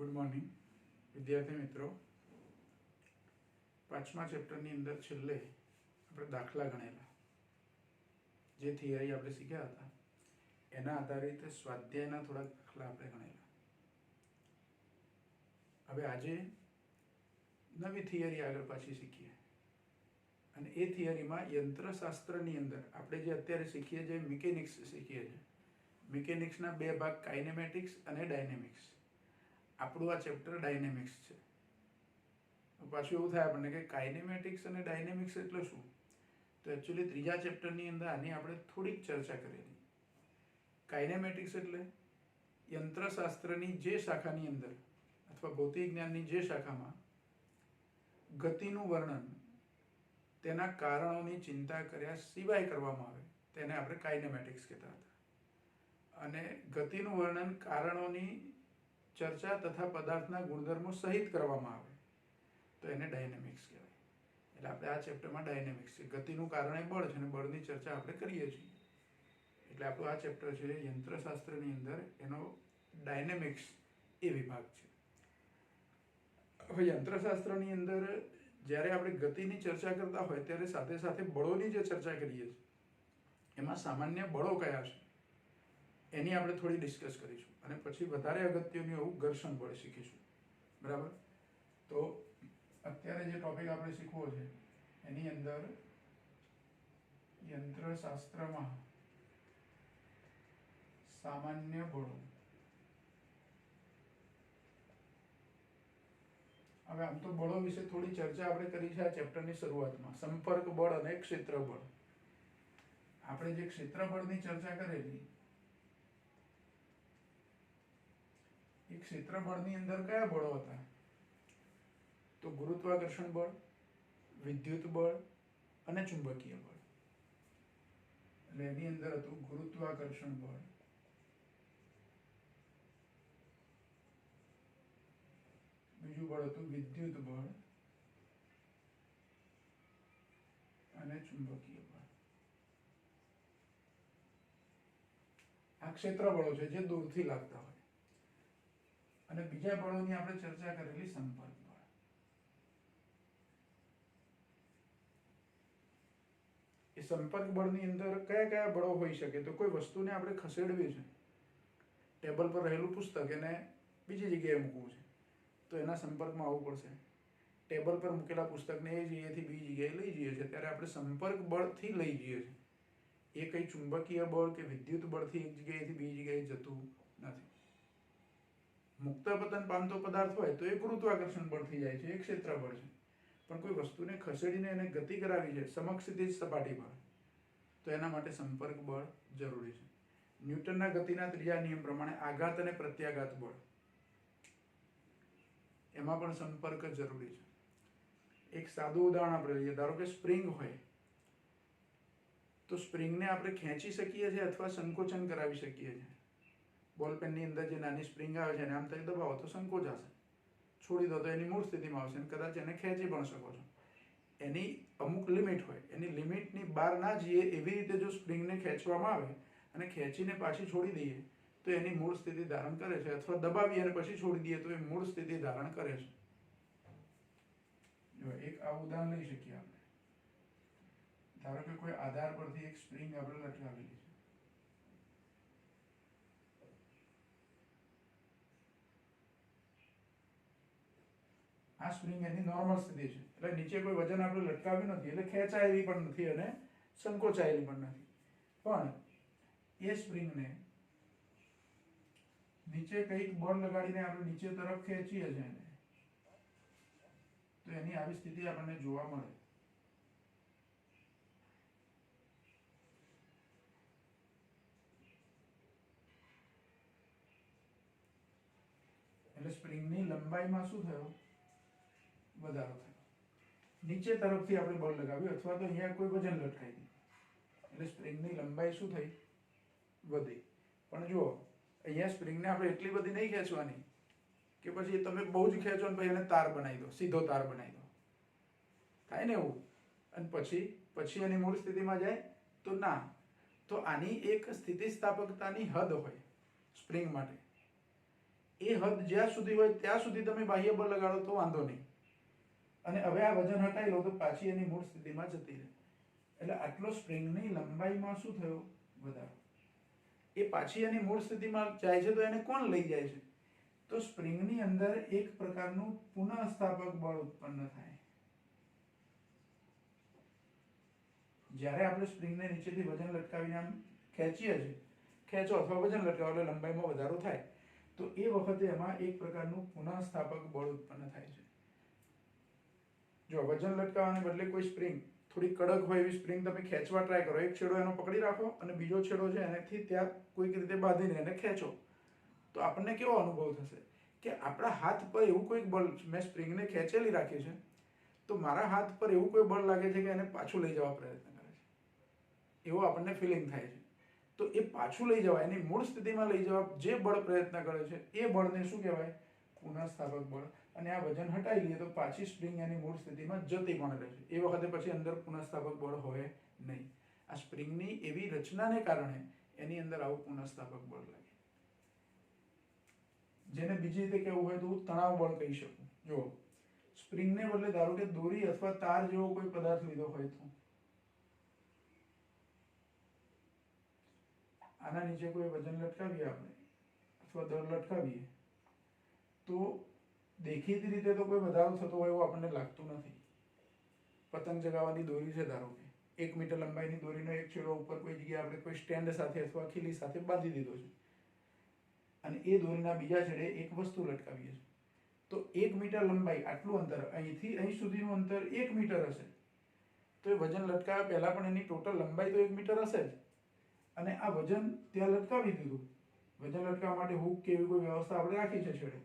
Good morning विद्यार्थी मित्रों। पांचमा चैप्टरनी अंदर छेल्ले આપણે દાખલા ગણેલા, જે થિયરી આપણે શીખ્યા હતા એના આધારિત સ્વાધ્યાયના થોડા દાખલા આપણે ગણેલા। હવે આજે નવી થિયરી આગળ પાછી શીખીએ અને એ થિયરીમાં યંત્રશાસ્ત્રની અંદર આપણે જે અત્યારે શીખીએ છીએ મિકેનિક્સ શીખીએ છીએ। મિકેનિક્સના બે ભાગ કાઇનેમેટિક્સ અને ડાયનેમિક્સ। આપણું આ ચેપ્ટર ડાયનેમિક્સ છે। પાછું એવું થાય આપણને કે કાઇનેમેટિક્સ અને ડાયનેમિક્સ એટલે શું, તો એકચ્યુઅલી ત્રીજા ચેપ્ટરની અંદર આની આપણે થોડીક ચર્ચા કરેલી। કાઇનેમેટિક્સ એટલે યંત્રશાસ્ત્રની જે શાખાની અંદર અથવા ભૌતિક જ્ઞાનની જે શાખામાં ગતિનું વર્ણન તેના કારણોની चिंता કર્યા સિવાય કરવામાં આવે તેને આપણે કાઇનેમેટિક્સ કહેતા હતા। અને ગતિનું વર્ણન કારણોની ચર્ચા તથા પદાર્થના ગુણધર્મો સહિત કરવામાં આવે તો એને ડાયનેમિક્સ કહેવાય। એટલે આપણે આ ચેપ્ટરમાં ડાયનેમિક્સ છે, ગતિનું કારણ એ બળ છે અને બળની ચર્ચા આપણે કરીએ છીએ। એટલે આપણું આ ચેપ્ટર છે યંત્રશાસ્ત્રની અંદર એનો ડાયનેમિક્સ એ વિભાગ છે। હવે યંત્રશાસ્ત્રની અંદર જ્યારે આપણે ગતિની ચર્ચા કરતા હોય ત્યારે સાથે સાથે બળોની જે ચર્ચા કરીએ છીએ એમાં સામાન્ય બળો કયા છે એની આપણે થોડી ડિસ્કસ કરીશું અને પછી વધારે અગત્યનું એવું ઘર્ષણ બળ શીખીશું, બરાબર। તો અત્યારે જે ટોપિક આપણે શીખવો છે એની અંદર યંત્રશાસ્ત્રમાં સામાન્ય બળો। હવે આમ તો બળો વિશે થોડી ચર્ચા આપણે કરી છે આ ચેપ્ટરની શરૂઆતમાં, સંપર્ક બળ અને ક્ષેત્ર બળ। આપણે જે ક્ષેત્ર બળની ચર્ચા કરેલી એ ક્ષેત્ર બળની અંદર કયા બળો હતા, તો ગુરુત્વાકર્ષણ બળ, વિદ્યુત બળ અને ચુંબકીય બળ। એટલે એની અંદર હતું ગુરુત્વાકર્ષણ બળ, બીજું બળ હતું વિદ્યુત બળ અને ચુંબકીય બળ। આ ક્ષેત્ર બળો છે જે દૂરથી લાગતા હોય। અને બીજા બળોની આપણે ચર્ચા કરેલી સંપર્ક બળ। એ સંપર્ક બળની અંદર કયા કયા બળો હોઈ શકે, તો કોઈ વસ્તુને આપણે ખસેડવી છે, ટેબલ પર રહેલું પુસ્તક એને બીજી જગ્યાએ મૂકવું છે તો એના સંપર્કમાં આવવું પડશે। ટેબલ પર મૂકેલા પુસ્તકને એ જગ્યાએથી બીજી જગ્યાએ લઈ જઈએ છીએ ત્યારે આપણે સંપર્ક બળથી લઈ જઈએ છીએ। એ કંઈ ચુંબકીય બળ કે વિદ્યુત બળથી એક જગ્યાએથી બીજી જગ્યાએ જતું નથી। મુક્ત પતન પામતો પદાર્થ હોય તો એ ગુરુત્વાકર્ષણ બળથી જાય છે, એ ક્ષેત્ર બળ છે। પણ કોઈ વસ્તુને ખસેડીને એને ગતિ કરાવી છે સમક્ષિતિજ સપાટી પર તો એના માટે સંપર્ક બળ જરૂરી છે। ન્યૂટનના ગતિના ત્રીજા નિયમ પ્રમાણે આઘાત અને પ્રત્યાઘાત બળ એમાં પણ સંપર્ક જરૂરી છે। એક સાદું ઉદાહરણ આપણે લઈએ, ધારો કે સ્પ્રિંગ હોય તો સ્પ્રિંગને આપણે ખેંચી શકીએ છીએ અથવા સંકોચન કરાવી શકીએ છીએ। બોલપેનની અંદર જે નાની સ્પ્રિંગ આવે છે એને આમ થઈ દબાવો તો સંકોચાશે, છોડી દો તો એની મૂળ સ્થિતિમાં આવશે અને કદાચ એને ખેંચી પણ શકો છો। એની અમુક લિમિટ હોય, એની લિમિટની બહાર ના જઈએ એવી રીતે જો સ્પ્રિંગને ખેંચવામાં આવે અને ખેંચીને પાછી છોડી દઈએ તો એની મૂળ સ્થિતિ ધારણ કરે છે, અથવા દબાવીએ અને પછી છોડી દઈએ તો એ મૂળ સ્થિતિ ધારણ કરે છે। જો એક આ ઉદાહરણ લઈ શકીએ આપણે, ધારો કે કોઈ આધાર પરથી એક સ્પ્રિંગ આપણે લટકાવેલી છે, આ સ્પ્રિંગ એની નોર્મલ સ્થિતિ છે એટલે નીચે કોઈ વજન આપણે લટકાવ્યું નથી એટલે ખેંચાયેલી પણ નથી અને સંકોચાયેલી પણ નથી। પણ એ સ્પ્રિંગને નીચે કંઈક બળ લગાડીને આપણે નીચે તરફ ખેંચીએ છીએ તો એની આવી સ્થિતિ આપણને જોવા મળે। એટલે સ્પ્રિંગની લંબાઈમાં શું થયો, વધારો થયો। નીચે તરફથી આપણે બળ લગાવ્યું અથવા તો અહીંયા કોઈ વજન લટકાવી દીધું એટલે સ્પ્રિંગની લંબાઈ શું થઈ, વધી। પણ જુઓ અહીંયા સ્પ્રિંગને આપણે એટલી બધી નહીં ખેંચવાની કે પછી તમે બહુ જ ખેંચો ને પછી એને તાર બનાવી દો, સીધો તાર બનાવી દો, થાય ને એવું, અને પછી એની મૂળ સ્થિતિમાં જાય તો ના। તો આની એક સ્થિતિસ્થાપકતાની હદ હોય સ્પ્રિંગ માટે એ હદ જ્યાં સુધી હોય ત્યાં સુધી તમે બાહ્ય બળ લગાડો તો વાંધો નહીં, અને હવે આ વજન હટાવી લો તો પાછી એની મૂળ સ્થિતિમાં જતી રહે. એટલે આટલો સ્પ્રિંગની લંબાઈમાં શું થયો? વધારો. એ પાછી એની મૂળ સ્થિતિમાં જાય છે તો એને કોણ લઈ જાય છે? તો સ્પ્રિંગની અંદર એક પ્રકારનું પુનઃસ્થાપક બળ ઉત્પન્ન થાય. જ્યારે આપણે સ્પ્રિંગને નીચેથી વજન લટકાવીને આમ ખેંચીએ છીએ, ખેંચો અથવા વજન લટકાવો એટલે લંબાઈમાં વધારો થાય, તો એ વખતે એમાં એક પ્રકારનું પુનઃસ્થાપક બળ ઉત્પન્ન થાય છે. જો વજન લટકાવવાને બદલે કોઈ સ્પ્રિંગ થોડી કડક હોય એવી સ્પ્રિંગ તમે ખેંચવા ટ્રાય કરો, એક છેડો એનો પકડી રાખો અને બીજો છેડો છે એનાથી ત્યાં કોઈક રીતે બાંધીને એને ખેંચો, તો આપણને કેવો અનુભવ થશે કે આપણા હાથ પર એવું કોઈક બળ, મેં સ્પ્રિંગને ખેંચેલી રાખી છે તો મારા હાથ પર એવું કોઈ બળ લાગે છે કે એને પાછું લઈ જવા પ્રયત્ન કરે છે, એવો આપણને ફિલિંગ થાય છે. તો એ પાછું લઈ જવા, એની મૂળ સ્થિતિમાં લઈ જવા જે બળ પ્રયત્ન કરે છે એ બળને શું કહેવાય? પુનઃસ્થાપક બળ. અને આ વજન હટાવી લઈએ તો પાછી સ્પ્રિંગ એની મૂળ સ્થિતિમાં જતી પણ રહે છે. એ વખતે પછી અંદર પુનઃસ્થાપક બળ હોય નહીં. આ સ્પ્રિંગની એવી રચનાને કારણે એની અંદર આવું પુનઃસ્થાપક બળ લાગે, જેને બીજી રીતે કહેવું હોય તો તણાવ બળ કહી શકું. જો સ્પ્રિંગને બદલે ધારો કે દોરી અથવા તાર જેવો કોઈ પદાર્થ લીધો હોય તો આના નીચે કોઈ વજન લટકાવીએ આપણે અથવા દળ લટકાવીએ તો દેખીતી રીતે તો કોઈ વધારો થતો હોય એવું આપણને લાગતું નથી. પતંગ ચગાવવાની દોરી છે, ધારો કે 1 મીટર લંબાઈની દોરીનો એક છેડો ઉપર કોઈ જગ્યાએ આપણે કોઈ સ્ટેન્ડ સાથે અથવા ખીલી સાથે બાંધી દીધો છે અને એ દોરીના બીજા છેડે એક વસ્તુ લટકાવીએ છીએ, તો 1 મીટર લંબાઈ, આટલું અંતર, અહીંથી અહીં સુધીનું અંતર 1 મીટર હશે, તો એ વજન લટકાવ્યા પહેલા પણ એની ટોટલ લંબાઈ તો 1 મીટર હશે જ. અને આ વજન ત્યાં લટકાવી દીધું, વજન લટકાવવા માટે હૂક કે એવી કોઈ વ્યવસ્થા આપણે રાખી છે છેડે,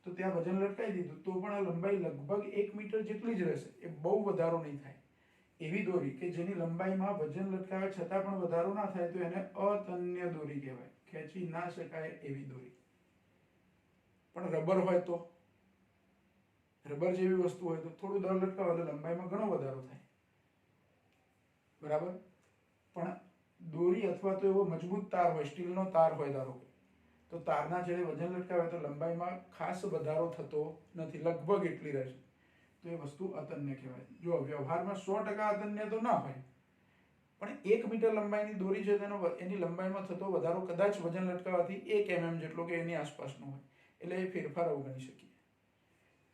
તો ત્યાં વજન લટકાવી દીધું તો પણ આ લંબાઈ લગભગ 1 મીટર જેટલી જ રહેશે, એ બહુ વધારો નહીં થાય. એવી દોરી કે જેની લંબાઈમાં વજન લટકાવ્યા છતાં પણ વધારો ના થાય તો એને અતન્ય દોરી કહેવાય, ખેંચી ના શકાય એવી દોરી. પણ રબર હોય તો, રબર જેવી વસ્તુ હોય તો થોડું દળ લટકાવો એટલે લંબાઈમાં ઘણો વધારો થાય, બરાબર. પણ દોરી અથવા તો એવો મજબૂત તાર હોય, સ્ટીલનો તાર હોય ધારો કે, તો તારના છેડે વજન લટકાવે તો લંબાઈમાં ખાસ વધારો થતો નથી, લગભગ એટલી રહેશે, તો એ વસ્તુ અતન્ય કહેવાય. જો વ્યવહારમાં 100% અતન્ય તો ના હોય, પણ 1 મીટર લંબાઈની દોરી છે તેનો એની લંબાઈમાં થતો વધારો કદાચ વજન લટકાવવાથી 1 mm જેટલો કે એની આસપાસનો હોય, એટલે એ ફેરફાર અવગણી શકીએ.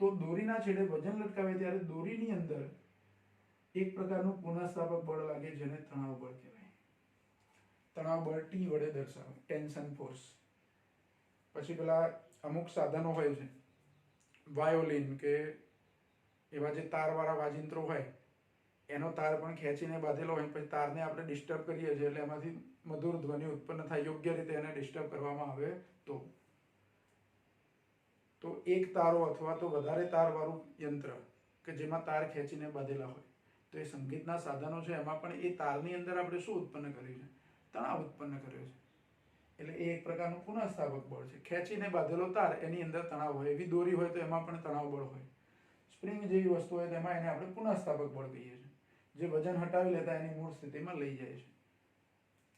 તો દોરીના છેડે વજન લટકાવે ત્યારે દોરીની અંદર એક પ્રકારનું પુનઃસ્થાપક બળ લાગે જેને તણાવ બળ કહેવાય. તણાવ બળ T વડે દર્શાવે, ટેન્શન ફોર્સ. પછી પેલા અમુક સાધનો હોય છે, વાયોલિન કે એવા જે તારવાળા વાજિંત્રો હોય, એનો તાર પણ ખેંચીને બાંધેલો હોય, પછી તારને આપણે ડિસ્ટર્બ કરીએ છીએ એટલે એમાંથી મધુર ધ્વનિ ઉત્પન્ન થાય, યોગ્ય રીતે એને ડિસ્ટર્બ કરવામાં આવે તો એક તારો અથવા તો વધારે તારવાળું યંત્ર કે જેમાં તાર ખેંચીને બાંધેલા હોય, તો એ સંગીતના સાધનો છે, એમાં પણ એ તારની અંદર આપણે શું ઉત્પન્ન કર્યું છે? તણાવ ઉત્પન્ન કર્યો છે. એટલે એ એક પ્રકારનું પુનઃસ્થાપક બળ છે. ખેંચીને બાંધેલો તાર, એની અંદર તણાવ હોય, એવી દોરી હોય તો એમાં પણ તણાવ બળ હોય. સ્પ્રિંગ જેવી વસ્તુ હોય તેમાં એને આપણે પુનઃસ્થાપક બળ કહીએ છીએ, જે વજન હટાવી લેતા એની મૂળ સ્થિતિમાં લઈ જાય છે.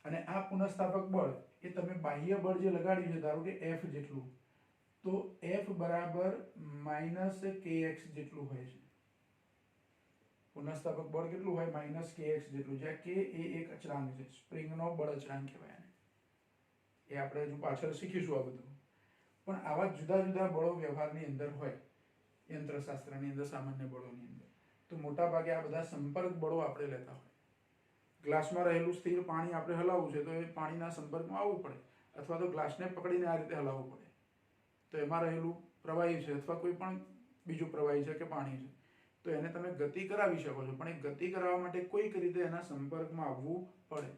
અને આ પુનઃસ્થાપક બળ એ તમે બાહ્ય બળ જે લગાડ્યું છે, ધારો કે F જેટલું, તો F બરાબર -kx જેટલું હોય છે. પુનઃસ્થાપક બળ કેટલું હોય? -kx જેટલું, જ્યાં k એ એક અચળાંક છે, સ્પ્રિંગનો બળ અચળાંક કહેવાય એને. એ આપણે હજુ પાછળ શીખીશું આ બધું. પણ આવા જુદા જુદા બળો વ્યવહારની અંદર હોય, યંત્રશાસ્ત્રની અંદર, સામાન્ય બળોની અંદર, તો મોટા ભાગે આ બધા સંપર્ક બળો આપણે લેતા હોય. ગ્લાસમાં રહેલું સ્થિર પાણી આપણે હલાવવું છે તો એ પાણીના સંપર્કમાં આવવું પડે, અથવા તો ગ્લાસને પકડીને આ રીતે હલાવવું પડે, તો એમાં રહેલું પ્રવાહી છે અથવા કોઈ પણ બીજું પ્રવાહી છે કે પાણી છે, તો એને તમે ગતિ કરાવી શકો છો, પણ એ ગતિ કરાવવા માટે કોઈક રીતે એના સંપર્કમાં આવવું પડે.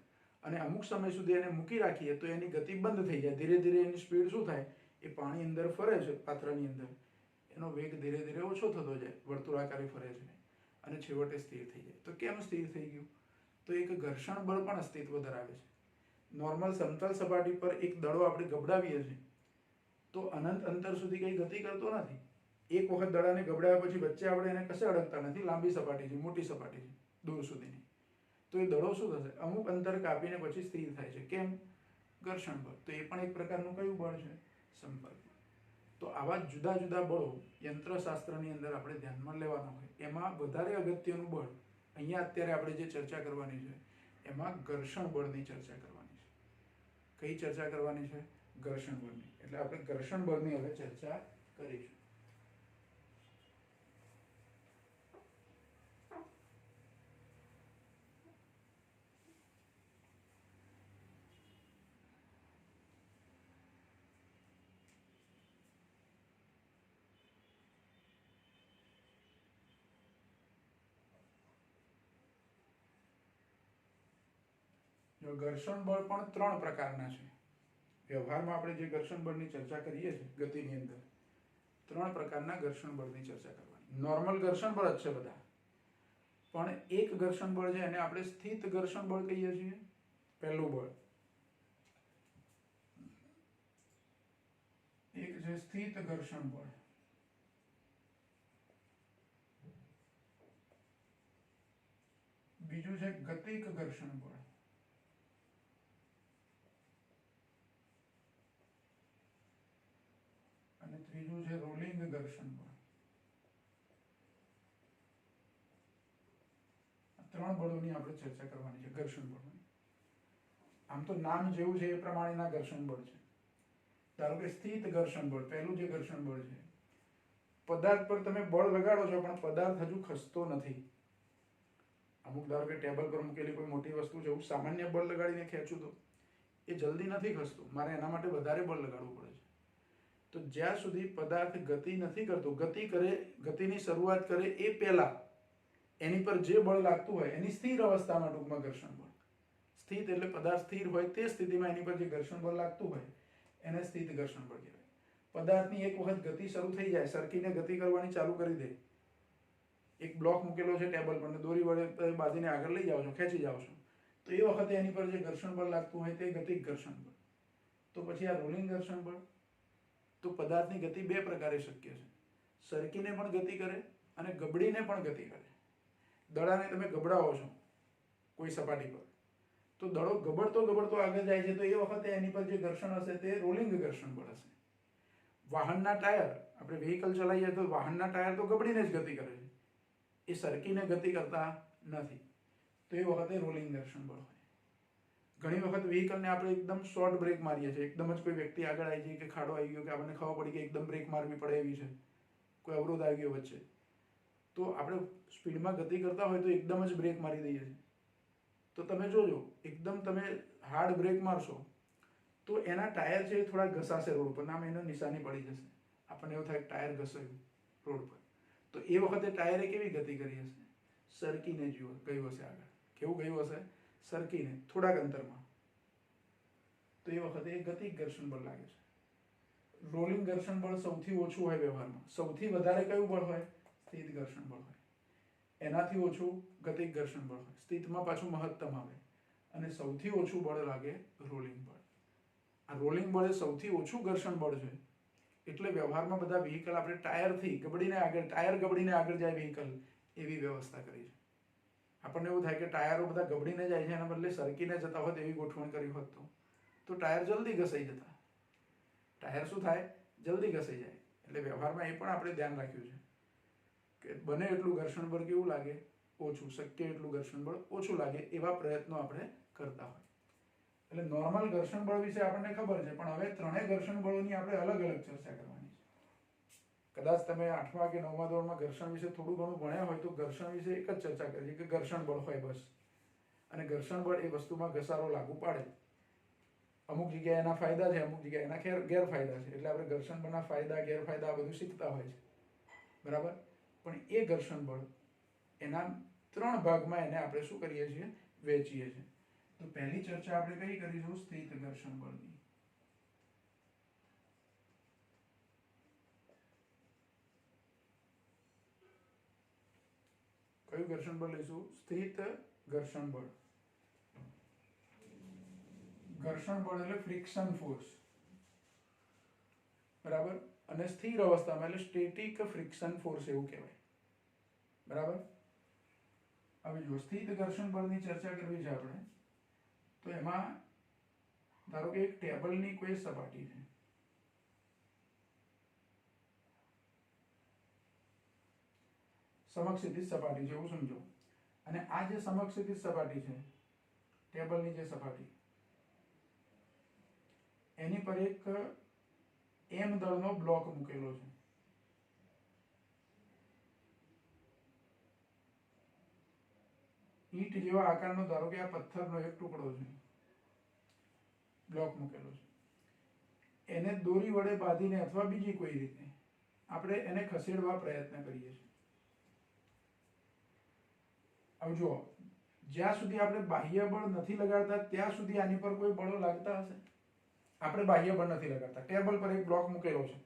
અને અમુક સમય સુધી એને મૂકી રાખીએ તો એની ગતિ બંધ થઈ જાય, ધીરે ધીરે એની સ્પીડ શું થાય? એ પાણી અંદર ફરે છે, પાત્રની અંદર, એનો વેગ ધીરે ધીરે ઓછો થતો જાય, વર્તુળાકારે ફરે છે અને છેવટે સ્થિર થઈ જાય. તો કેમ સ્થિર થઈ ગયું? તો એક ઘર્ષણ બળ પણ અસ્તિત્વ ધરાવે છે. નોર્મલ સમતલ સપાટી પર એક દડો આપણે ગબડાવીએ છીએ તો અનંત અંતર સુધી કંઈ ગતિ કરતો નથી. એક વખત દડાને ગબડાવ્યા પછી વચ્ચે આપણે એને કશે અડકતા નથી, લાંબી સપાટી છે, મોટી સપાટી છે, દૂર સુધીની, તો એ દડો શું થશે? અમુક અંતર કાપીને પછી સ્થિર થાય છે. કેમ? ઘર્ષણ બળ. તો એ પણ એક પ્રકારનું કયું બળ છે? સંપર્ક. તો આવા જુદા જુદા બળો યંત્રશાસ્ત્રની અંદર આપણે ધ્યાનમાં લેવાના હોય. એમાં વધારે અગત્યનું બળ અહીંયા અત્યારે આપણે જે ચર્ચા કરવાની છે એમાં ઘર્ષણ બળની ચર્ચા કરવાની છે. કઈ ચર્ચા કરવાની છે? ઘર્ષણ બળની. એટલે આપણે ઘર્ષણ બળની હવે ચર્ચા કરીશું. જો ઘર્ષણ બળ પણ 3 પ્રકારના છે. વ્યવહારમાં આપણે જે ઘર્ષણ બળની ચર્ચા કરીએ છીએ ગતિની અંદર 3 પ્રકારના ઘર્ષણ બળની ચર્ચા કરવાની. નોર્મલ ઘર્ષણ બળ જ છે બધા, પણ એક ઘર્ષણ બળ છે એને આપણે સ્થિત ઘર્ષણ બળ કહીએ છીએ. પહેલું બળ એક છે સ્થિત ઘર્ષણ બળ. બીજું છે ગતિક ઘર્ષણ બળ. અને ત્રીજું છે રોલિંગ ઘર્ષણ બળ. આ 3 બળોની આપણે ચર્ચા કરવાની છે ઘર્ષણ બળોની. આમ તો નામ જેવું છે એ પ્રમાણેના ઘર્ષણ બળ છે. ધારો કે સ્થિત ઘર્ષણ બળ, પહેલું જે ઘર્ષણ બળ છે, પદાર્થ પર તમે બળ લગાડો છો પણ પદાર્થ હજુ ખસતો નથી. અમુક ધારો કે ટેબલ પર મૂકેલી કોઈ મોટી વસ્તુ છે, હું સામાન્ય બળ લગાડીને ખેંચું તો એ જલ્દી નથી ખસતું, મારે એના માટે વધારે બળ લગાડવું પડે છે. તો જ્યાં સુધી પદાર્થ ગતિ નથી કરતો, ગતિની શરૂઆત કરે એ પહેલા એની પર જે બળ લાગતું હોય એની સ્થિર અવસ્થામાં ટૂંકમાં ઘર્ષણ બળ. સ્થિત એટલે પદાર્થ સ્થિર હોય તે સ્થિતિમાં એની પર જે ઘર્ષણ બળ લાગતું હોય એને સ્થિત ઘર્ષણ બળ કહેવાય. પદાર્થની એક વખત ગતિ શરૂ થઈ જાય, સરકીને ગતિ કરવાની ચાલુ કરી દે, એક બ્લોક મૂકેલો છે ટેબલ પર, દોરી વડે બાંધીને આગળ લઈ જાઓ છો, ખેંચી જાઓ છો, તો એ વખતે એની પર જે ઘર્ષણ બળ લાગતું હોય તે ગતિક ઘર્ષણ બળ. તો પછી આ રોલિંગ ઘર્ષણ બળ. તો પદાર્થની ગતિ 2 પ્રકારે શક્ય છે. સરકીને પણ ગતિ કરે અને ગબડીને પણ ગતિ કરે. દડાને તમે ગબડાવો છો કોઈ સપાટી પર, તો દડો ગબડતો આગળ જાય છે, તો એ વખતે એની પર જે ઘર્ષણ હશે તે રોલિંગ ઘર્ષણ બળ હશે. વાહનના ટાયર, આપણે વ્હીકલ ચલાવીએ તો વાહનના ટાયર તો ગબડીને જ ગતિ કરે છે, એ સરકીને ગતિ કરતા નથી, તો એ વખતે રોલિંગ ઘર્ષણ બળ હોય. ઘણી વખત વ્હીકલને આપણે એકદમ શોર્ટ બ્રેક મારીએ છીએ, એકદમ જ કોઈ વ્યક્તિ આગળ આવી જાય કે ખાડો આવી ગયો કે આપણને ખબર પડી કે એકદમ બ્રેક મારવી પડે એવી છે, કોઈ અવરોધ આવી ગયો વચ્ચે, તો આપણે સ્પીડમાં ગતિ કરતા હોય તો એકદમ જ બ્રેક મારી દઈએ છીએ. તો તમે જોજો, એકદમ તમે હાર્ડ બ્રેક મારશો તો એના ટાયર છે એ થોડા ઘસાશે રોડ પર, નામ એનો નિશાની પડી જશે, આપણને એવું થાય ટાયર ઘસાયું રોડ પર. તો એ વખતે ટાયરે કેવી ગતિ કરી હશે? સરકીને ગયું હશે આગળ. કેવું ગયું હશે? સરકીને, થોડાક અંતરમાં. તો એ વખતે એ ગતિક ઘર્ષણ બળ લાગે છે. રોલિંગ ઘર્ષણ બળ સૌથી ઓછું હોય વ્યવહારમાં. સૌથી વધારે કયું બળ હોય? સ્થિત ઘર્ષણ બળ હોય. એનાથી ઓછું ગતિક ઘર્ષણ બળ હોય. સ્થિતમાં પાછું મહત્તમ આવે. અને સૌથી ઓછું બળ લાગે રોલિંગ બળ. આ રોલિંગ બળ એ સૌથી ઓછું ઘર્ષણ બળ છે. એટલે વ્યવહારમાં બધા વ્હીકલ આપણે ટાયર ગબડીને આગળ જાય વ્હીકલ, એવી વ્યવસ્થા કરી છે. આપણને એવું થાય કે ટાયરો બધા ગબડીને જાય છે, એના બદલે સરકીને જતા હોત એવી ગોઠવણ કરી હોત તો ટાયર જલ્દી ઘસાઈ જતા. ટાયર શું થાય? જલ્દી ઘસાઈ જાય. એટલે વ્યવહારમાં એ પણ આપણે ધ્યાન રાખ્યું છે કે બને એટલું ઘર્ષણ બળ કેવું લાગે? ઓછું. શક્ય એટલું ઘર્ષણ બળ ઓછું લાગે એવા પ્રયત્નો આપણે કરતા હોય. એટલે નોર્મલ ઘર્ષણ બળ વિશે આપણને ખબર છે, પણ હવે 3 ઘર્ષણ બળોની આપણે અલગ અલગ ચર્ચા કરવાની છે. કદાચ તમે 8મા કે 9મા ધોરણમાં ઘર્ષણ વિશે થોડું ઘણું ભણ્યા હોય તો ઘર્ષણ વિશે એક જ ચર્ચા કરી કે ઘર્ષણ બળ હોય બસ, અને ઘર્ષણ બળ એ વસ્તુમાં ઘસારો લાગુ પાડે. અમુક જગ્યાએ એના ફાયદા છે, અમુક જગ્યાએ એના ગેરફાયદા છે. એટલે આપણે ઘર્ષણ બળના ફાયદા ગેરફાયદા બધું શીખતા હોય છે, બરાબર. પણ એ ઘર્ષણ બળ એના 3 ભાગમાં એને આપણે શું કરીએ છીએ? વહેંચીએ છીએ. તો પહેલી ચર્ચા આપણે કઈ કરીશું? સ્થિત ઘર્ષણ બળની. કયું ઘર્ષણ બળ લઈશું? સ્થિત ઘર્ષણ બળ. ઘર્ષણ બળ એટલે ફ્રિક્શન ફોર્સ, બરાબર. અને સ્થિર અવસ્થામાં એટલે સ્ટેટિક ફ્રિક્શન ફોર્સ એવું કહેવાય, બરાબર. હવે જો સ્થિત ઘર્ષણ બળની ચર્ચા કરવી છે આપણે, તો એમાં ધારો કે એક ટેબલની કોઈ સપાટી છે, સમક્ષિતિજ સપાટી છે એવું સમજો. અને આ જે સમક્ષિતિજ સપાટી છે, ટેબલની જે સપાટી, એની પર એક m દળનો બ્લોક મૂકેલો છે. ઈંટ જેવા આકારનો, ધારો કે આ પથ્થરનો એક ટુકડો છે, બ્લોક મૂકેલો છે. એને દોરી વડે બાંધીને અથવા બીજી કોઈ રીતે આપણે એને ખસેડવા પ્રયત્ન કરીએ છીએ. હવે જુઓ, જ્યાં સુધી આપણે બાહ્ય બળ નથી લગાડતા ત્યાં સુધી આની પર કોઈ બળો લાગતા હશે. આપણે બાહ્ય બળ નથી લગાડતા, ટેબલ પર એક બ્લોક મૂકેલો છે,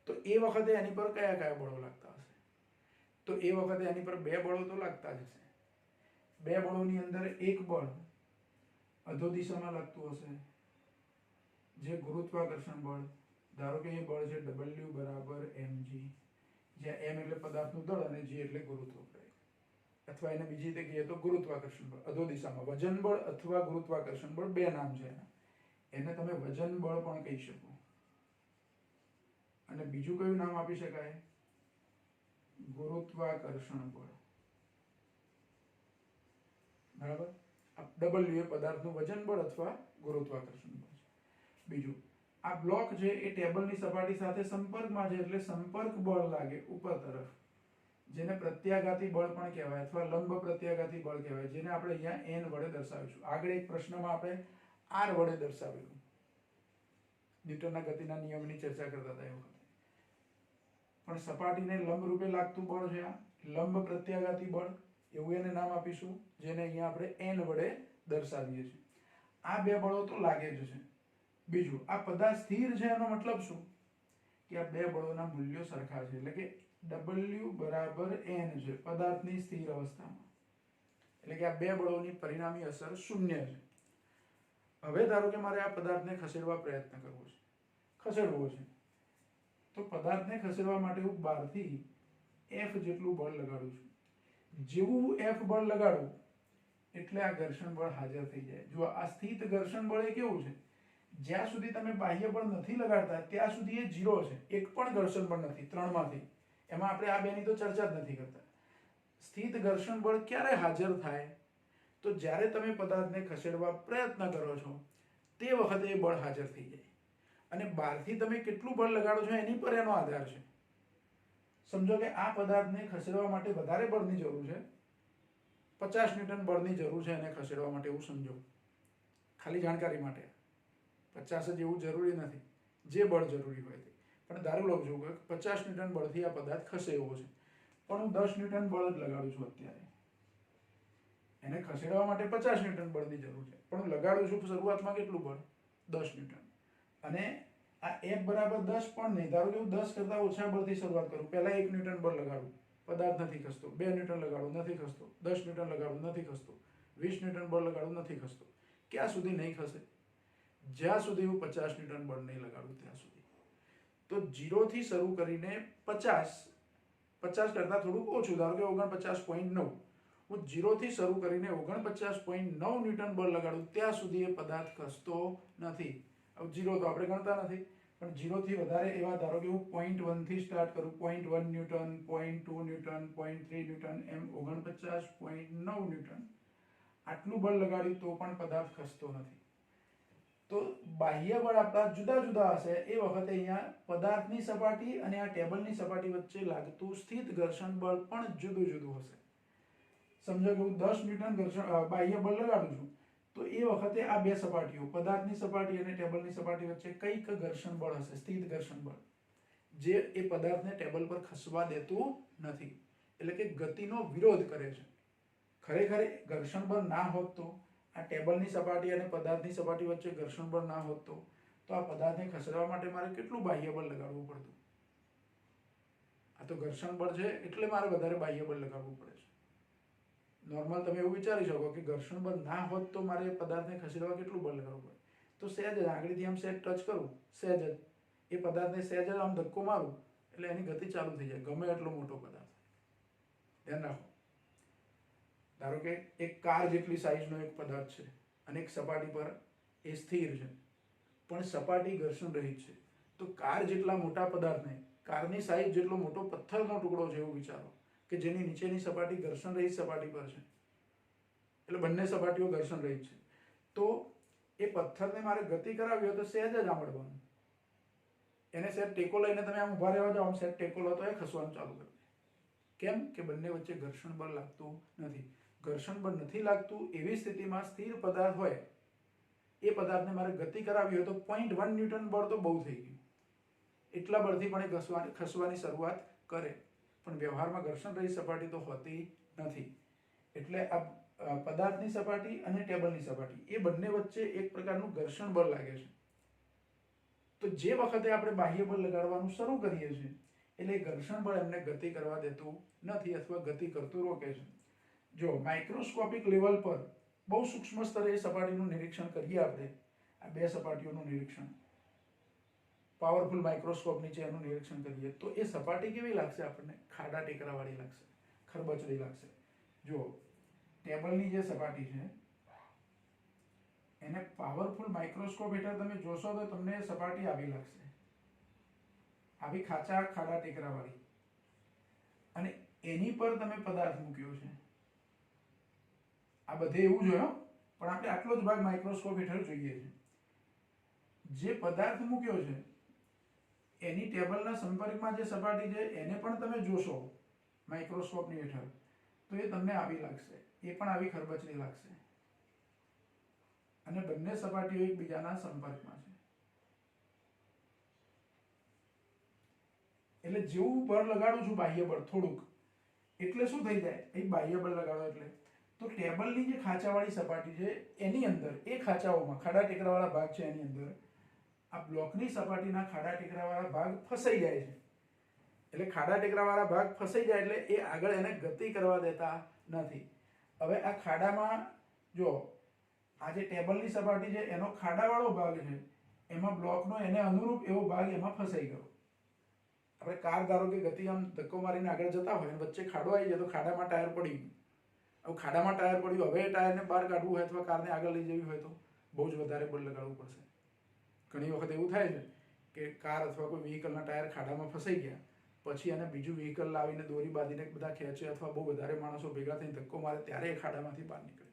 તો એ વખતે એની પર કયા કયા બળો લાગતા હશે? તો એ વખતે એની પર બે બળો તો લાગતા જ હશે. બે બળોની અંદર એક બળ અધો દિશામાં લાગતું હશે, જે ગુરુત્વાકર્ષણ બળ. ધારો કે એ બળ છે W બરાબર mg, જ્યાં m એટલે પદાર્થનું દળ અને g એટલે ગુરુત્વ પ્રવેગ. અથવા એને બીજી રીતે કહીએ તો ગુરુત્વાકર્ષણ બળ અધો દિશામાં. વજન બળ અથવા ગુરુત્વાકર્ષણ બળ બે નામ છે એના. એને તમે વજન બળ પણ કહી શકો. અને બીજું કયું નામ આપી શકાય? ગુરુત્વાકર્ષણ બળ. બરાબર. W એ પદાર્થનું વજન બળ અથવા ગુરુત્વાકર્ષણ બળ છે. બીજું, આ બ્લોક છે એ ટેબલની સપાટી સાથે સંપર્કમાં છે, એટલે સંપર્ક બળ લાગે ઉપર તરફ, જેને પ્રત્યાઘાતી બળ પણ કહેવાય અથવા લંબ પ્રત્યાઘાતી બળ કહેવાય, જેને આપણે અહીંયા n વડે દર્શાવીશું. આગળ એક પ્રશ્નમાં આપણે r વડે દર્શાવેલું, ન્યૂટનના ગતિના નિયમની ચર્ચા કરતા હતા એ વખતે. પણ સપાટીને લંબ રૂપે લાગતું બળ છે આ લંબ પ્રત્યાઘાતી બળ, એવું એને નામ આપીશું, જેને અહીંયા આપણે n વડે દર્શાવીએ છીએ. આ બે બળો તો લાગે જ છે. બીજું, આ પદાર્થ સ્થિર છે એનો મતલબ શું? કે આ બે બળોના મૂલ્યો સરખા છે, એટલે કે W બરાબર n છે પદાર્થની સ્થિર અવસ્થામાં. એટલે કે આ બે બળોની પરિણામી અસર શૂન્ય છે. હવે ધારો કે મારે આ પદાર્થને ખસેડવા પ્રયત્ન કરવો છે, ખસેડવો છે, તો પદાર્થને ખસેડવા માટે હું બહારથી F જેટલું બળ લગાડું છું. જેવું F બળ લગાડું એટલે આ ઘર્ષણ બળ હાજર થઈ જાય. જો આ સ્થિત ઘર્ષણ બળ એ કેવું છે, જ્યાં સુધી તમે બાહ્ય બળ નથી લગાડતા ત્યાં સુધી એ 0 છે, એક પણ ઘર્ષણ બળ નથી ત્રણમાંથી. એમાં આપણે આ બેની તો ચર્ચા જ નથી કરતા. સ્થિત ઘર્ષણ બળ ક્યારે હાજર થાય? તો જ્યારે તમે પદાર્થને ખસેડવા પ્રયત્ન કરો છો તે વખતે એ બળ હાજર થઈ જાય. અને બહારથી તમે કેટલું બળ લગાડો છો એની પર એનો આધાર છે. સમજો કે આ પદાર્થને ખસેડવા માટે વધારે બળની જરૂર છે, 50 ન્યૂટન બળની જરૂર છે એને ખસેડવા માટે, એવું સમજો, ખાલી જાણકારી માટે. 50 જ એવું જરૂરી નથી, જે બળ જરૂરી હોય તે. પણ ધારો લઉં છું કે 50 ન્યૂટન બળથી આ પદાર્થ ખસે એવો છે, પણ હું 10 ન્યૂટન બળ જ લગાડું છું અત્યારે. એને ખસેડવા માટે 50 ન્યૂટન બળની જરૂર છે, પણ હું લગાડું છું શરૂઆતમાં કેટલું બળ? 10 ન્યૂટન. અને આ F બરાબર 10 પણ નહીં, ધારો કે હું 10 કરતાં ઓછા બળથી શરૂઆત કરું. પહેલા 1 ન્યૂટન બળ લગાડું, પદાર્થ નથી ખસતો. 2 ન્યૂટન લગાડું, નથી ખસતો. 10 ન્યૂટન લગાડું, નથી ખસતો. 20 ન્યૂટન બળ લગાડું, નથી ખસતો. ક્યાં સુધી નહીં ખસે? જ્યાં સુધી હું 50 ન્યૂટન બળ નહીં લગાડું ત્યાં સુધી. તો 0 થી શરૂ કરીને 50 કરતાં થોડુંક ઓછું, ધારો કે 49.9, હું 0 થી શરૂ કરીને 49.9 ન્યૂટન બળ લગાડું ત્યાં સુધી એ પદાર્થ ખસતો નથી. હવે 0 તો આપણે ગણતા નથી, પણ 0 થી વધારે એવા, ધારો કે હું 0.1 થી સ્ટાર્ટ કરું, 0.1 ન્યૂટન, 0.2 ન્યૂટન, 0.3 ન્યૂટન, એમ 49.9 ન્યૂટન આટલું બળ લગાડ્યું તો પણ પદાર્થ ખસતો નથી. તો બાહ્ય બળ આપણા જુદા જુદા હશે. એ વખતે અહીંયા પદાર્થની સપાટી અને આ ટેબલની સપાટી વચ્ચે લાગતું સ્થિત ઘર્ષણ બળ પણ જુદું જુદું હશે. સમજો કે હું 10 ન્યૂટન બાહ્ય બળ લગાડું છું, તો એ વખતે આ બે સપાટીઓ, પદાર્થની સપાટી અને ટેબલની સપાટી વચ્ચે કંઈક ઘર્ષણ બળ હશે, સ્થિત ઘર્ષણ બળ, જે એ પદાર્થને ટેબલ પર ખસવા દેતું નથી, એટલે કે ગતિનો વિરોધ કરે છે. ખરેખર ઘર્ષણ બળ ના હોત તો, આ ટેબલની સપાટી અને પદાર્થની સપાટી વચ્ચે ઘર્ષણ બળ ના હોત તો આ પદાર્થને ખસેડવા માટે મારે કેટલું બાહ્ય બળ લગાડવું પડતું? આ તો ઘર્ષણ બળ છે એટલે મારે વધારે બાહ્ય બળ લગાડવું પડે છે. નોર્મલ તમે એવું વિચારી શકો કે ઘર્ષણ બળ ના હોત તો મારે પદાર્થને ખસેડવા કેટલું બળ લગાડવું પડે? તો સહેજ જ આંગળીથી આમ સહેજ ટચ કરું, સહેજ જ એ પદાર્થને સહેજ જ આમ ધક્કો મારું એટલે એની ગતિ ચાલુ થઈ જાય, ગમે એટલો મોટો પદાર્થ. ધ્યાન રાખો. ધારો કે એક કાર જેટલી સાઈઝનો એક પદાર્થ છે અને એક સપાટી પર એ સ્થિર છે, પણ સપાટી ઘર્ષણ રહિત છે. તો કાર જેટલા મોટા પદાર્થને કારની સાઈઝ જેટલો મોટો પથ્થરનો ટુકડો છે એવું વિચારો, કે જેની નીચેની સપાટી ઘર્ષણ રહિત સપાટી પર છે, એટલે બંને સપાટીઓ ઘર્ષણ રહિત છે, તો એ પથ્થરને મારે ગતિ કરાવી હોય તો સહેજ જ આંબળવાનું, એને સહેજ ટેકો લઈને તમે આમ ઊભા રહેવા જાઓ, આમ સહેજ ટેકો લો તો એ ખસવાનું ચાલુ કરે. કેમ કે બંને વચ્ચે ઘર્ષણ બળ લાગતું નથી. ઘર્ષણ બળ નથી લાગતું એવી સ્થિતિમાં સ્થિર પદાર્થ હોય, એ પદાર્થને મારે ગતિ કરાવી હોય તો 0.1 ન્યૂટન બળ તો બહુ થઈ ગયું, એટલા બળથી પણ એ ખસવાની શરૂઆત કરે. પણ વ્યવહારમાં ઘર્ષણ રહિત સપાટી તો હોતી નથી. એટલે આ પદાર્થની સપાટી અને ટેબલની સપાટી એ બંને વચ્ચે એક પ્રકારનું ઘર્ષણ બળ લાગે છે. તો જે વખતે આપણે બાહ્ય બળ લગાડવાનું શરૂ કરીએ છીએ એટલે ઘર્ષણ બળ એમને ગતિ કરવા દેતું નથી અથવા ગતિ કરતું રોકે છે. જો માઇક્રોસ્કોપિક લેવલ પર બહુ સૂક્ષ્મ સ્તરે એ સપાટીનું નિરીક્ષણ કરીએ આપણે, આ બે સપાટીઓનું નિરીક્ષણ પાવરફુલ માઇક્રોસ્કોપ નીચે એનું નિરીક્ષણ કરીએ તો એ સપાટી કેવી લાગશે આપણને? ખાડા ટેકરાવાળી લાગશે, ખરબચડી લાગશે. જો ટેબલની જે સપાટી છે એને પાવરફુલ માઇક્રોસ્કોપ હેઠળ તમે જોશો તો તમને એ સપાટી આવી લાગશે, આવી ખાચા ખાડા ટેકરાવાળી, અને એની પર તમે પદાર્થ મૂક્યો છે. આ બધે એવું જ હોય, પણ આપણે આટલો જ ભાગ માઇક્રોસ્કોપ હેઠળ જોઈએ છે. જે પદાર્થ મૂક્યો છે એની ટેબલના સંપર્કમાં જે સપાટી છે એને પણ તમે જોશો માઇક્રોસ્કોપની હેઠળ તો એ તમને આવી લાગશે, એ પણ આવી ખરબચડી લાગશે, અને બંને સપાટીઓ એકબીજાના સંપર્કમાં છે. એટલે જેવું બળ લગાડું છું બાહ્ય બળ થોડુંક, એટલે શું થઈ જાય? એ બાહ્ય બળ લગાડો એટલે તો ટેબલની જે ખાંચાવાળી સપાટી છે એની અંદર, એ ખાંચાઓમાં ખાડા ટેકરાવાળા ભાગ છે એની અંદર આ બ્લોકની સપાટીના ખાડા ટેકરાવાળા ભાગ ફસાઈ જાય છે. એટલે ખાડા ટેકરાવાળા ભાગ ફસાઈ જાય એટલે એ આગળ એને ગતિ કરવા દેતા નથી. હવે આ ખાડામાં જો આ જે ટેબલની સપાટી છે એનો ખાડાવાળો ભાગ છે, એમાં બ્લોકનો એને અનુરૂપ એવો ભાગ એમાં ફસાઈ ગયો. આપણે કાર ધારો કે ગતિ આમ ધક્કો મારીને આગળ જતા હોય અને વચ્ચે ખાડો આવી જાય તો ખાડામાં ટાયર પડી ગયું. હવે ખાડામાં ટાયર પડ્યું, હવે એ ટાયરને બહાર કાઢવું હોય અથવા કારને આગળ લઈ જવી હોય તો બહુ જ વધારે બળ લગાડવું પડશે. ઘણી વખત એવું થાય છે કે કાર અથવા કોઈ વ્હીકલના ટાયર ખાડામાં ફસાઈ ગયા, પછી એને બીજું વ્હીકલ લાવીને દોરી બાંધીને બધા ખેંચે અથવા બહુ વધારે માણસો ભેગા થઈને ધક્કો મારે ત્યારે એ ખાડામાંથી બહાર નીકળે.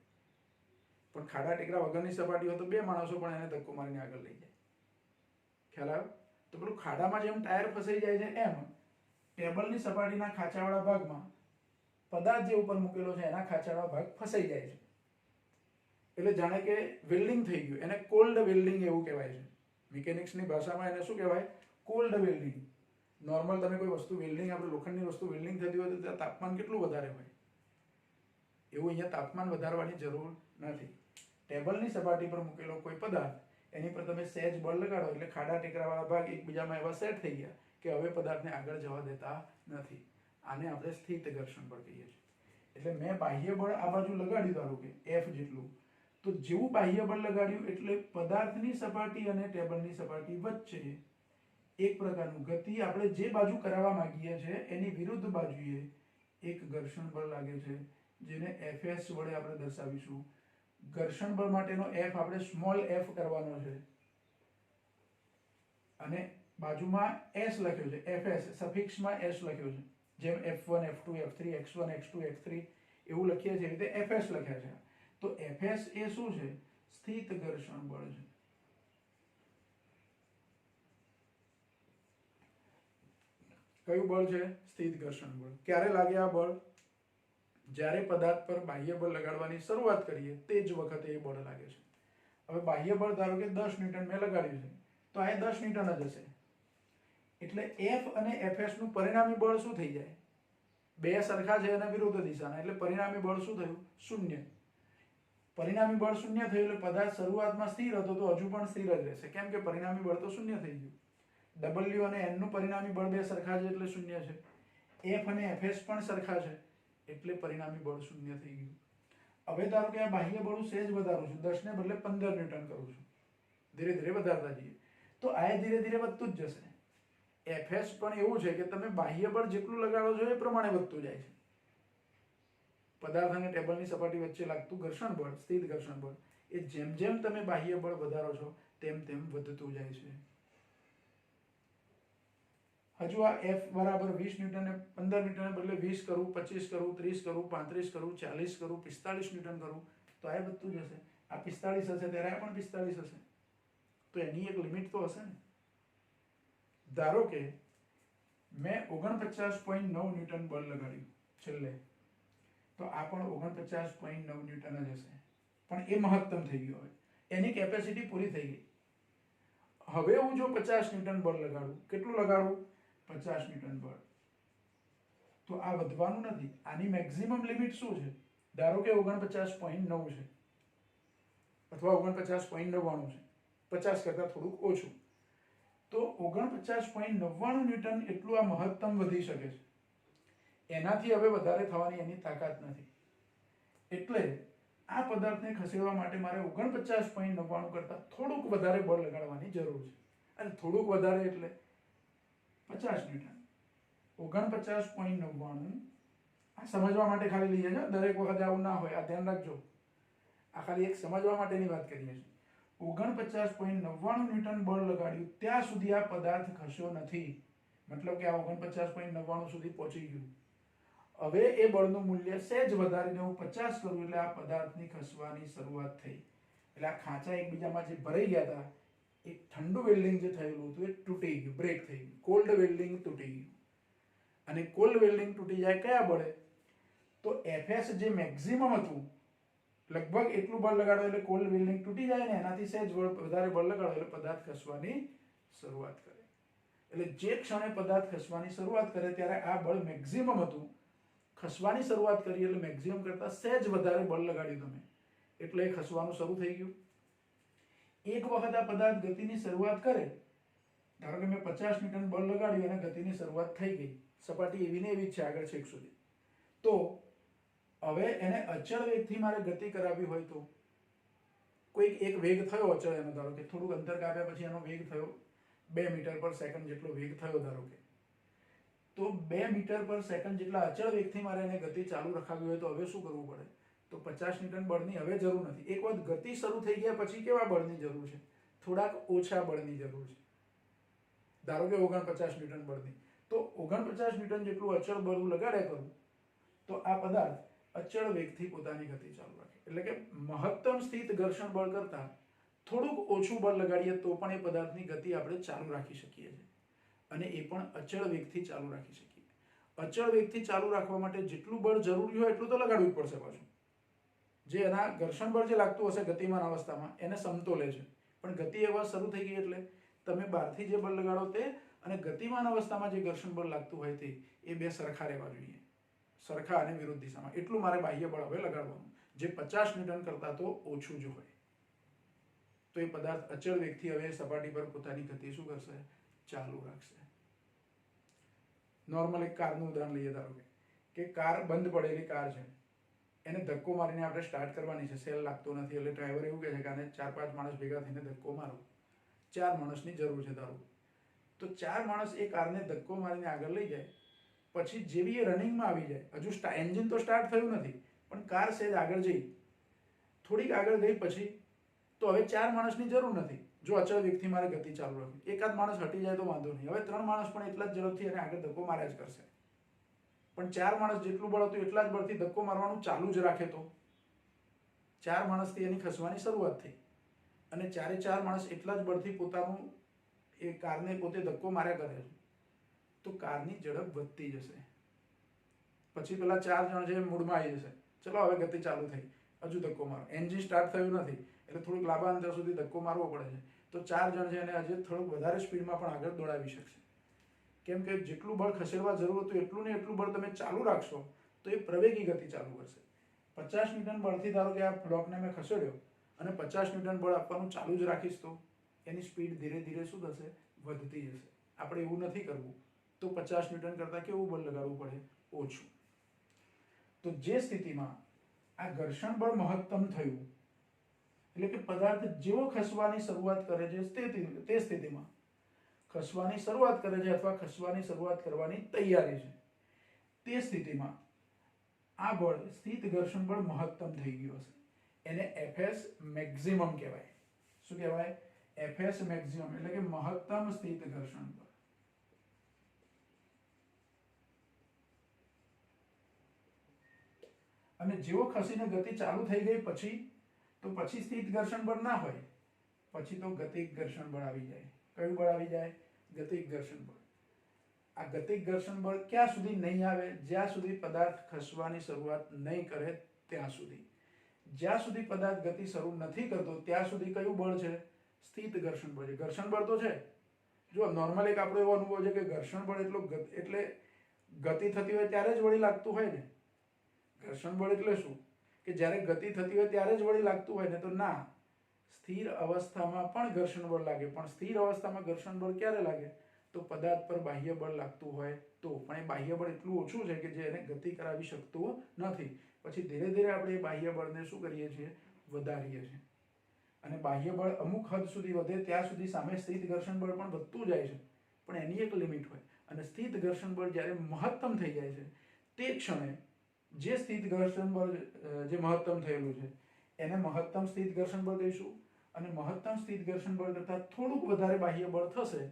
પણ ખાડા ટેકરા વગરની સપાટી હોય તો બે માણસો પણ એને ધક્કો મારીને આગળ લઈ જાય. ખ્યાલ આવ્યો? તો પેલું ખાડામાં જેમ ટાયર ફસાઈ જાય છે એમ ટેબલની સપાટીના ખાંચાવાળા ભાગમાં પદાર્થ જે ઉપર મૂકેલો છે એના ખાંચાવાળા ભાગ ફસાઈ જાય છે. એટલે જાણે કે વેલ્ડિંગ થઈ ગયું, એને કોલ્ડ વેલ્ડિંગ એવું કહેવાય છે. મિકેનિક્સની ભાષામાં એને શું કહેવાય? Cold welding. નોર્મલ તમે કોઈ વસ્તુ વેલ્ડિંગ, આપણે લોખંડની વસ્તુ વેલ્ડિંગ થતી હોય તો ત્યાં તાપમાન કેટલું વધારે હોય, એવું અહીંયા તાપમાન વધારવાની જરૂર નથી. ટેબલની સપાટી પર મૂકેલો કોઈ પદાર્થ એની પર તમે સહેજ બળ લગાડો એટલે ખાડા ટેકરાવાળા ભાગ એકબીજામાં એવા સેટ થઈ ગયા કે હવે પદાર્થને આગળ જવા દેતા નથી. આને આપણે સ્થિત ઘર્ષણ બળ કહીએ છીએ. એટલે મેં બાહ્ય બળ આ બાજુ લગાડ્યું ધારો કે F જેટલું, તો જેવું બાહ્ય બળ લગાડ્યું એટલે પદાર્થની સપાટી અને ટેબલની સપાટી વચ્ચે એક પ્રકારનું ગતિ આપણે જે બાજુ કરાવવા માંગીએ છીએ એની વિરુદ્ધ બાજુએ એક ઘર્ષણ બળ લાગે છે, જેને Fs વડે આપણે દર્શાવીશું. ઘર્ષણ બળ માટેનો F આપણે સ્મોલ f કરવાનો છે અને બાજુમાં s લખ્યો છે, Fs સફિક્સમાં s લખ્યો છે. જેમ F1 F2 F3 X1 X2 X3 એવું લખીએ છીએ રીતે Fs લખ્યા છે. તો Fs એ શું છે? સ્થિત ઘર્ષણ બળ છે. કયું બળ છે? સ્થિત ઘર્ષણ બળ. ક્યારે લાગે આ બળ? જ્યારે પદાર્થ પર બાહ્ય બળ લગાડવાની શરૂઆત કરીએ તે જ વખતે એ બળ લાગે છે. હવે બાહ્ય બળ ધારો કે 10 ન્યૂટન મેં લગાડ્યું છે તો આ 10 ન્યૂટન જ હશે. એટલે F અને Fs નું પરિણામી બળ શું થઈ જાય? બે સરખા છે અને વિરુદ્ધ દિશાના, એટલે પરિણામી બળ શું થયું? શૂન્ય. પરિણામી બળ શૂન્ય થયું એટલે પદાર્થ શરૂઆતમાં સ્થિર હતો તો હજુ પણ સ્થિર જ રહેશે, કેમ કે પરિણામી બળ તો શૂન્ય થઈ ગયું. W અને N નું પરિણામી બળ બે સરખા છે એટલે શૂન્ય છે. F અને Fs પણ સરખા છે એટલે પરિણામી બળ શૂન્ય થઈ ગયું. હવે ધારો કે આ બાહ્ય બળ સહેજ વધારું છું, 10 ને બદલે 15 ન્યૂટન કરું છું, ધીરે ધીરે વધારતા જઈએ તો આ ધીરે ધીરે વધતું જ જશે. Fs પણ એવું છે કે તમે બાહ્ય બળ જેટલું લગાડો છો એ પ્રમાણે વધતું જાય છે. પદાર્થ અને ટેબલની સપાટી વચ્ચે લાગતું ઘર્ષણ બળ, સ્થિત ઘર્ષણ બળ, એ જેમ જેમ તમે બાહ્ય બળ વધારો છો તેમ તેમ વધતું જાય છે. હજુ આ F બરાબર 20 ન્યૂટન ને 15 ન્યૂટન બદલે 20 કરું, 25 કરું, 30 કરું, 35 કરું, 40 કરું, 45 ન્યૂટન કરું તો આ બધું જ હશે. આ 45 હશે ત્યારે આ પણ 45 હશે. તો એની એક લિમિટ તો હશે ને. ધારો કે મેં 49.9 ન્યૂટન બળ લગાડ્યું છેલ્લે, તો આ પણ 49.9 ન્યૂટન જ હશે, પણ એ મહત્તમ થઈ ગયું. હવે એની કેપેસિટી પૂરી થઈ ગઈ. હવે હું જો 50 ન્યૂટન બળ લગાડું, કેટલું લગાડું? 50 ન્યૂટન બળ, તો આ વધવાનું નથી. આની મેક્સિમમ લિમિટ શું છે? ધારો કે 49.9 છે અથવા 49.99 છે, 50 કરતાં થોડુંક ઓછું, તો 49.99 ન્યૂટન એટલું આ મહત્તમ વધી શકે છે. એનાથી હવે વધારે થવાની એની તાકાત નથી. એટલે આ પદાર્થને ખસેડવા માટે મારે 49.99 કરતાં થોડુંક વધારે બળ લગાડવાની જરૂર છે. અને થોડુંક વધારે એટલે 50 ન્યૂટન. 49.99 આ સમજવા માટે ખાલી લઈએ છે, દરેક વખતે આવું ના હોય, આ ધ્યાન રાખજો. આ ખાલી એક સમજવા માટેની વાત કરીએ છીએ. 49.99 ન્યૂટન બળ લગાડ્યું ત્યાં સુધી આ પદાર્થ ખસ્યો નથી. મતલબ કે આ 49.99 સુધી પહોંચી ગયું. હવે એ બળનું મૂલ્ય સહેજ વધારીને હું 50 કરું એટલે આ પદાર્થની ખસવાની શરૂઆત થઈ. એટલે આ ખાંચા એકબીજામાં જે ભરાઈ ગયા હતા, એક ઠંડુ વેલ્ડિંગ જે થયેલું હતું એ તૂટી ગયું, બ્રેક થઈ ગયું. કોલ્ડ વેલ્ડિંગ તૂટી ગયું. અને કોલ્ડ વેલ્ડિંગ તૂટી જાય કયા બળે? તો Fs જે મેક્સિમમ હતું, લગભગ એટલું બળ લગાડો એટલે કોલ્ડ વેલ્ડિંગ તૂટી જાય ને એનાથી સહેજ વધારે બળ લગાડો એટલે પદાર્થ ખસવાની શરૂઆત કરે. એટલે જે ક્ષણે પદાર્થ ખસવાની શરૂઆત કરે ત્યારે આ બળ મેક્સિમમ હતું, ખસવાની શરૂઆત કરી એટલે મેક્સિમમ કરતાં સહેજ વધારે બળ લગાડ્યું તમે એટલે એ ખસવાનું શરૂ થઈ ગયું. એક વખત આ પદાર્થ ગતિની શરૂઆત કરે, ધારો કે મેં 50 ન્યૂટન બળ લગાડ્યું અને ગતિની શરૂઆત થઈ ગઈ, સપાટી એવી ને એવી જ છે આગળ છેક સુધી, તો હવે એને અચળ વેગથી મારે ગતિ કરાવવી હોય તો કોઈક એક વેગ થયો અચળ એનો, ધારો કે થોડુંક અંતર કાપ્યા પછી એનો વેગ થયો 2 મીટર પર સેકન્ડ જેટલો વેગ થયો ધારો કે, તો 2 મીટર પર સેકન્ડ જેટલા અચળ વેગથી મારે એને ગતિ ચાલુ રખાવી હોય તો હવે શું કરવું પડે? તો 50 ન્યૂટન બળની હવે જરૂર નથી. એક વખત ગતિ શરૂ થઈ ગયા પછી કેવા બળની જરૂર છે? થોડાક ઓછા બળની જરૂર છે. ધારો કે 49 ન્યૂટન બળની, તો 49 ન્યૂટન જેટલું અચળ બળ લગાડ્યા કરું તો આ પદાર્થ અચળ વેગથી પોતાની ગતિ ચાલુ રાખે. એટલે કે મહત્તમ સ્થિત ઘર્ષણ બળ કરતાં થોડુંક ઓછું બળ લગાડીએ તો પણ એ પદાર્થની ગતિ આપણે ચાલુ રાખી શકીએ છીએ, અને એ પણ અચળ વેગથી ચાલુ રાખી શકીએ. અચળ વેગથી ચાલુ રાખવા માટે જેટલું બળ જરૂરી હોય એટલું તો લગાડવું જ પડશે પાછું. જે એના ઘર્ષણ બળ જે લાગતું હશે ગતિમાન અવસ્થામાં એને સમતોલે છે, પણ ગતિ એવા શરૂ થઈ ગઈ એટલે તમે બહારથી જે બળ લગાડો તે અને ગતિમાન અવસ્થામાં જે ઘર્ષણ બળ લાગતું હોય તે એ બે સરખા રહેવા જોઈએ, સરખા અને વિરુદ્ધ દિશામાં. એટલું મારે બાહ્ય બળ હવે લગાડવાનું, જે 50 ન્યૂટન કરતાં તો ઓછું જ હોય. તો એ પદાર્થ અચળ વેગથી હવે સપાટી પર પોતાની ગતિ શું કરશે? ચાલુ રાખશે. નોર્મલ એક કારનું ઉદાહરણ લઈએ, ધારો કે કાર બંધ પડેલી કાર છે, એને ધક્કો મારીને આપણે સ્ટાર્ટ કરવાની છે, સેલ લાગતો નથી એટલે ડ્રાઈવર એવું કહે છે કે આને 4-5 માણસ ભેગા થઈને ધક્કો મારો. 4 માણસની જરૂર છે ધારો, તો 4 માણસ એ કારને ધક્કો મારીને આગળ લઈ જાય. પછી જેવી એ રનિંગમાં આવી જાય, હજુ એન્જિન તો સ્ટાર્ટ થયું નથી, પણ કાર સહેજ આગળ જઈ, થોડીક આગળ ગઈ પછી તો હવે 4 માણસની જરૂર નથી. જો અચળ વેગથી મારે ગતિ ચાલુ રાખવી, એકાદ માણસ હટી જાય તો વાંધો નહીં, હવે 3 માણસ પણ એટલા જ ઝડપથી એને આગળ ધક્કો માર્યા જ કરશે. પણ 4 માણસ જેટલું બળ હતું એટલા જ બળથી ધક્કો મારવાનું ચાલુ જ રાખે તો 4 માણસથી એની ખસવાની શરૂઆત થઈ, અને 4 માણસ એટલા જ બળથી પોતાનું એ કારને પોતે ધક્કો માર્યા કરે છે, તો કારની ઝડપ વધતી જશે. પછી પેલા 4 જણ છે મૂડમાં આવી જશે, ચલો હવે ગતિ ચાલુ થઈ, હજુ ધક્કો મારો, એન્જિન સ્ટાર્ટ થયું નથી એટલે થોડુંક લાંબા અંતર સુધી ધક્કો મારવો પડે છે, તો 4 જણ છે એને હજી થોડુંક વધારે સ્પીડમાં પણ આગળ દોડાવી શકશે. કેમ કે જેટલું બળ ખસેડવા જરૂર હતું એટલું ને એટલું બળ તમે ચાલુ રાખશો તો એ પ્રવેગી ગતિ ચાલુ કરશે. 50 ન્યૂટન બળથી ધારો કે આ બ્લોકને મેં ખસેડ્યો અને 50 ન્યૂટન બળ આપવાનું ચાલુ જ રાખીશ તો એની સ્પીડ ધીરે ધીરે શું થશે? વધતી જશે. આપણે એવું નથી કરવું, તો 50 ન્યૂટન કરતાં કેવું બળ લગાડવું પડે? ઓછું. તો જે સ્થિતિમાં આ ઘર્ષણ બળ મહત્તમ થયું, એટલે કે પદાર્થ જેવો ખસવાની શરૂઆત કરે છે તે સ્થિતિમાં ખસવાની શરૂઆત કરે છે અથવા ખસવાની શરૂઆત કરવાની તૈયારી છે, તે સ્થિતિમાં આ બળ સ્થિત ઘર્ષણ બળ મહત્તમ થઈ ગયું હશે. એને Fs મેક્સિમમ કહેવાય. શું કહેવાય? Fs મેક્સિમમ એટલે કે મહત્તમ સ્થિત ઘર્ષણ બળ. અને જેવો ખસીને ગતિ ચાલુ થઈ ગઈ પછી તો પછી સ્થિત ઘર્ષણ બળ ના હોય, પછી તો ગતિક ઘર્ષણ બળ આવી જાય. કયું બળ આવી જાય? ગતિક ઘર્ષણ બળ. આ ગતિક ઘર્ષણ બળ ક્યાં સુધી નહીં આવે? જ્યાં સુધી પદાર્થ ખસવાની શરૂઆત નહીં કરે ત્યાં સુધી. જ્યાં સુધી પદાર્થ ગતિ શરૂ નથી કરતો ત્યાં સુધી કયું બળ છે? સ્થિત ઘર્ષણ બળ છે. ઘર્ષણ બળ તો છે. જો નોર્મલ એક આપણો એવો અનુભવ છે કે ઘર્ષણ બળ એટલે ગતિ થતી હોય ત્યારે જ વળી લાગતું હોય ને. ઘર્ષણ બળ એટલે શું? કે જ્યારે ગતિ થતી હોય ત્યારે જ વળી લાગતું હોય ને? તો ના, સ્થિર અવસ્થામાં પણ ઘર્ષણ બળ લાગે. પણ સ્થિર અવસ્થામાં ઘર્ષણ બળ ક્યારે લાગે? તો પદાર્થ પર બાહ્ય બળ લાગતું હોય તો. પણ એ બાહ્ય બળ એટલું ઓછું છે કે જે એને ગતિ કરાવી શકતું નથી. પછી ધીરે ધીરે આપણે એ બાહ્ય બળને શું કરીએ છીએ? વધારીએ છીએ. અને બાહ્ય બળ અમુક હદ સુધી વધે ત્યાં સુધી સામે સ્થિત ઘર્ષણ બળ પણ વધતું જાય છે. પણ એની એક લિમિટ હોય. અને સ્થિત ઘર્ષણ બળ જ્યારે મહત્તમ થઈ જાય છે તે ક્ષણે જે સ્થિત ઘર્ષણ બળ જે મહત્તમ થયેલું છે એને મહત્તમ સ્થિત ઘર્ષણ બળ કહીશું. અને મહત્તમ સ્થિત ઘર્ષણ બળ કરતાં થોડુંક વધારે બાહ્ય બળ થશે.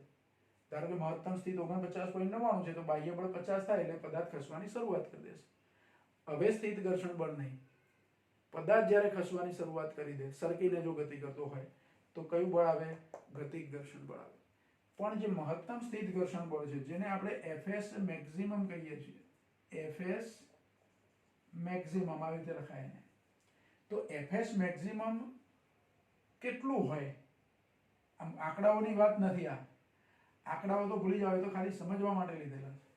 ધારો કે મહત્તમ સ્થિત 49.99 છે તો બાહ્ય બળ 50 થાય એટલે પદાર્થ ખસવાની શરૂઆત કરી દેશે. હવે સ્થિત ઘર્ષણ બળ નહીં, પદાર્થ જ્યારે ખસવાની શરૂઆત કરી દે, સરકીને જો ગતિ કરતો હોય તો કયું બળ આવે? ગતિક ઘર્ષણ બળ આવે. પણ જે મહત્તમ સ્થિત ઘર્ષણ બળ છે જેને આપણે એફએસ મેક્સિમમ કહીએ છીએ, એફએસ મેક્સિમમ આવી રીતે લખાય એને, તો એફએસ મેક્સિમમ કેટલું હોય? આમ આંકડાઓની વાત નથી. આ આંકડાઓ તો ભૂલી જાવ, તો ખાલી સમજવા માટે લીધેલા છે.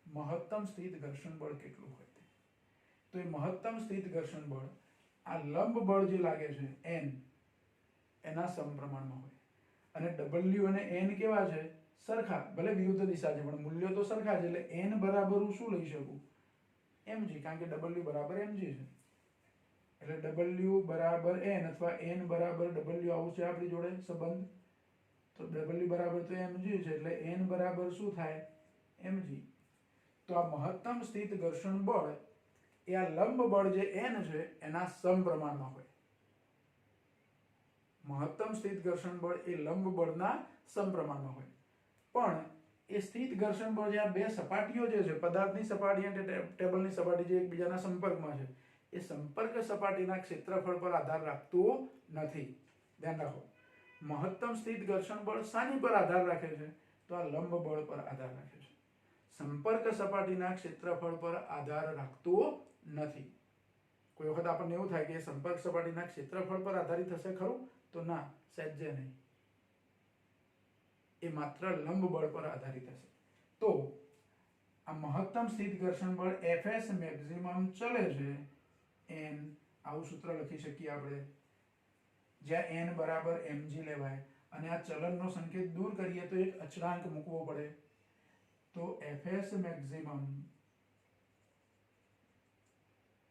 મહત્તમ સ્થિત ઘર્ષણ બળ કેટલું હોય? તો એ મહત્તમ સ્થિત ઘર્ષણ બળ આ લંબ બળ જે લાગે છે એન, એના સમપ્રમાણમાં હોય. અને ડબલ્યુ અને એન કેવા છે? સરખા. ભલે વિરુદ્ધ દિશા છે પણ મૂલ્યો તો સરખા છે. એટલે એન બરાબર હું શું લઈ શકું? mg. કારણ કે ડબલ્યુ બરાબર mg છે. એટલે ડબલ્યુ બરાબર એન અથવા એન બરાબર ડબલ્યુ આવું છે આપણી જોડે સંબંધ. તો ડબલ્યુ બરાબર તો mg છે એટલે એન બરાબર શું થાય? mg. તો આ મહત્તમ સ્થિત ઘર્ષણ બળ એ આ લંબ બળ જે n છે એના સમપ્રમાણમાં હોય. મહત્તમ સ્થિત ઘર્ષણ બળ એ લંબ બળના સમપ્રમાણમાં હોય. પણ એ સ્થિત ઘર્ષણ બળ જે આ બે સપાટીઓ જે છે, પદાર્થની સપાટી અને ટેબલની સપાટી જે એકબીજાના સંપર્કમાં છે, એ સંપર્ક સપાટીના ક્ષેત્રફળ પર આધાર રાખતું નથી. ધ્યાન રાખો. મહત્તમ સ્થિત ઘર્ષણ બળ શાની પર આધાર રાખે છે? તો આ લંબ બળ પર આધાર રાખે છે. સંપર્ક સપાટીના ક્ષેત્રફળ પર આધાર રાખતું નથી. કોઈ વખત આપણને એવું થાય કે સંપર્ક સપાટીના ક્ષેત્રફળ પર આધારિત હશે ખરું? તો ના, સહેજે નહીં. એ માત્ર લંબ બળ પર આધારિત હશે. તો આ મહત્તમ સ્થિત ઘર્ષણ બળ એફએસ મેક્સિમમ ચલે છે એન, આવું સૂત્ર લખી શકીએ આપણે, જ્યાં n બરાબર mg લેવાય. અને આ ચલનનો સંકેત દૂર કરીએ તો એક અચળાંક મૂકવો પડે. તો fs મેક્સિમમ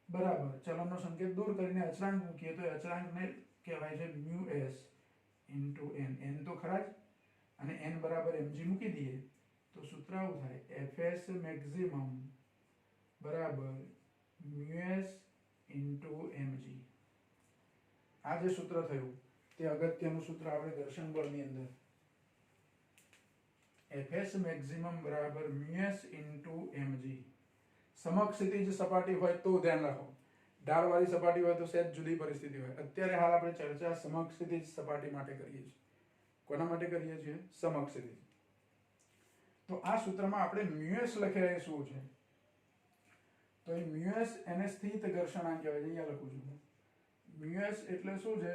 બરાબર ચલનનો સંકેત દૂર કરીને અચળાંક મૂકીએ તો અચળાંકને કહેવાય છે μs ઇન્ટુ n. n તો ખરા જ, અને n બરાબર mg મૂકી દઈએ તો સૂત્ર આવું થાય, fs મેક્સિમમ બરાબર μs ઇન્ટુ mg. આ જે સૂત્ર થયું તે અગત્યનું સૂત્ર આપણે ઘર્ષણ બળની અંદર. fs મેક્સિમમ બરાબર μs ઇન્ટુ mg. સમક્ષિતિજ સપાટી હોય તો ધ્યાન રાખો. ઢાળવાળી સપાટી હોય તો સહેજ જુદી પરિસ્થિતિ હોય. અત્યારે હાલ આપણે ચર્ચા સમક્ષિતિજ સપાટી માટે કરીએ છીએ. કોના માટે કરીએ છીએ? સમક્ષિતિજ. તો આ સૂત્રમાં આપણે μs લખ્યા એ શું છે? તો એ μs એને સ્થિત ઘર્ષણાંક કહેવાય છે. અહીંયા લખું છું. μs એટલે શું છે?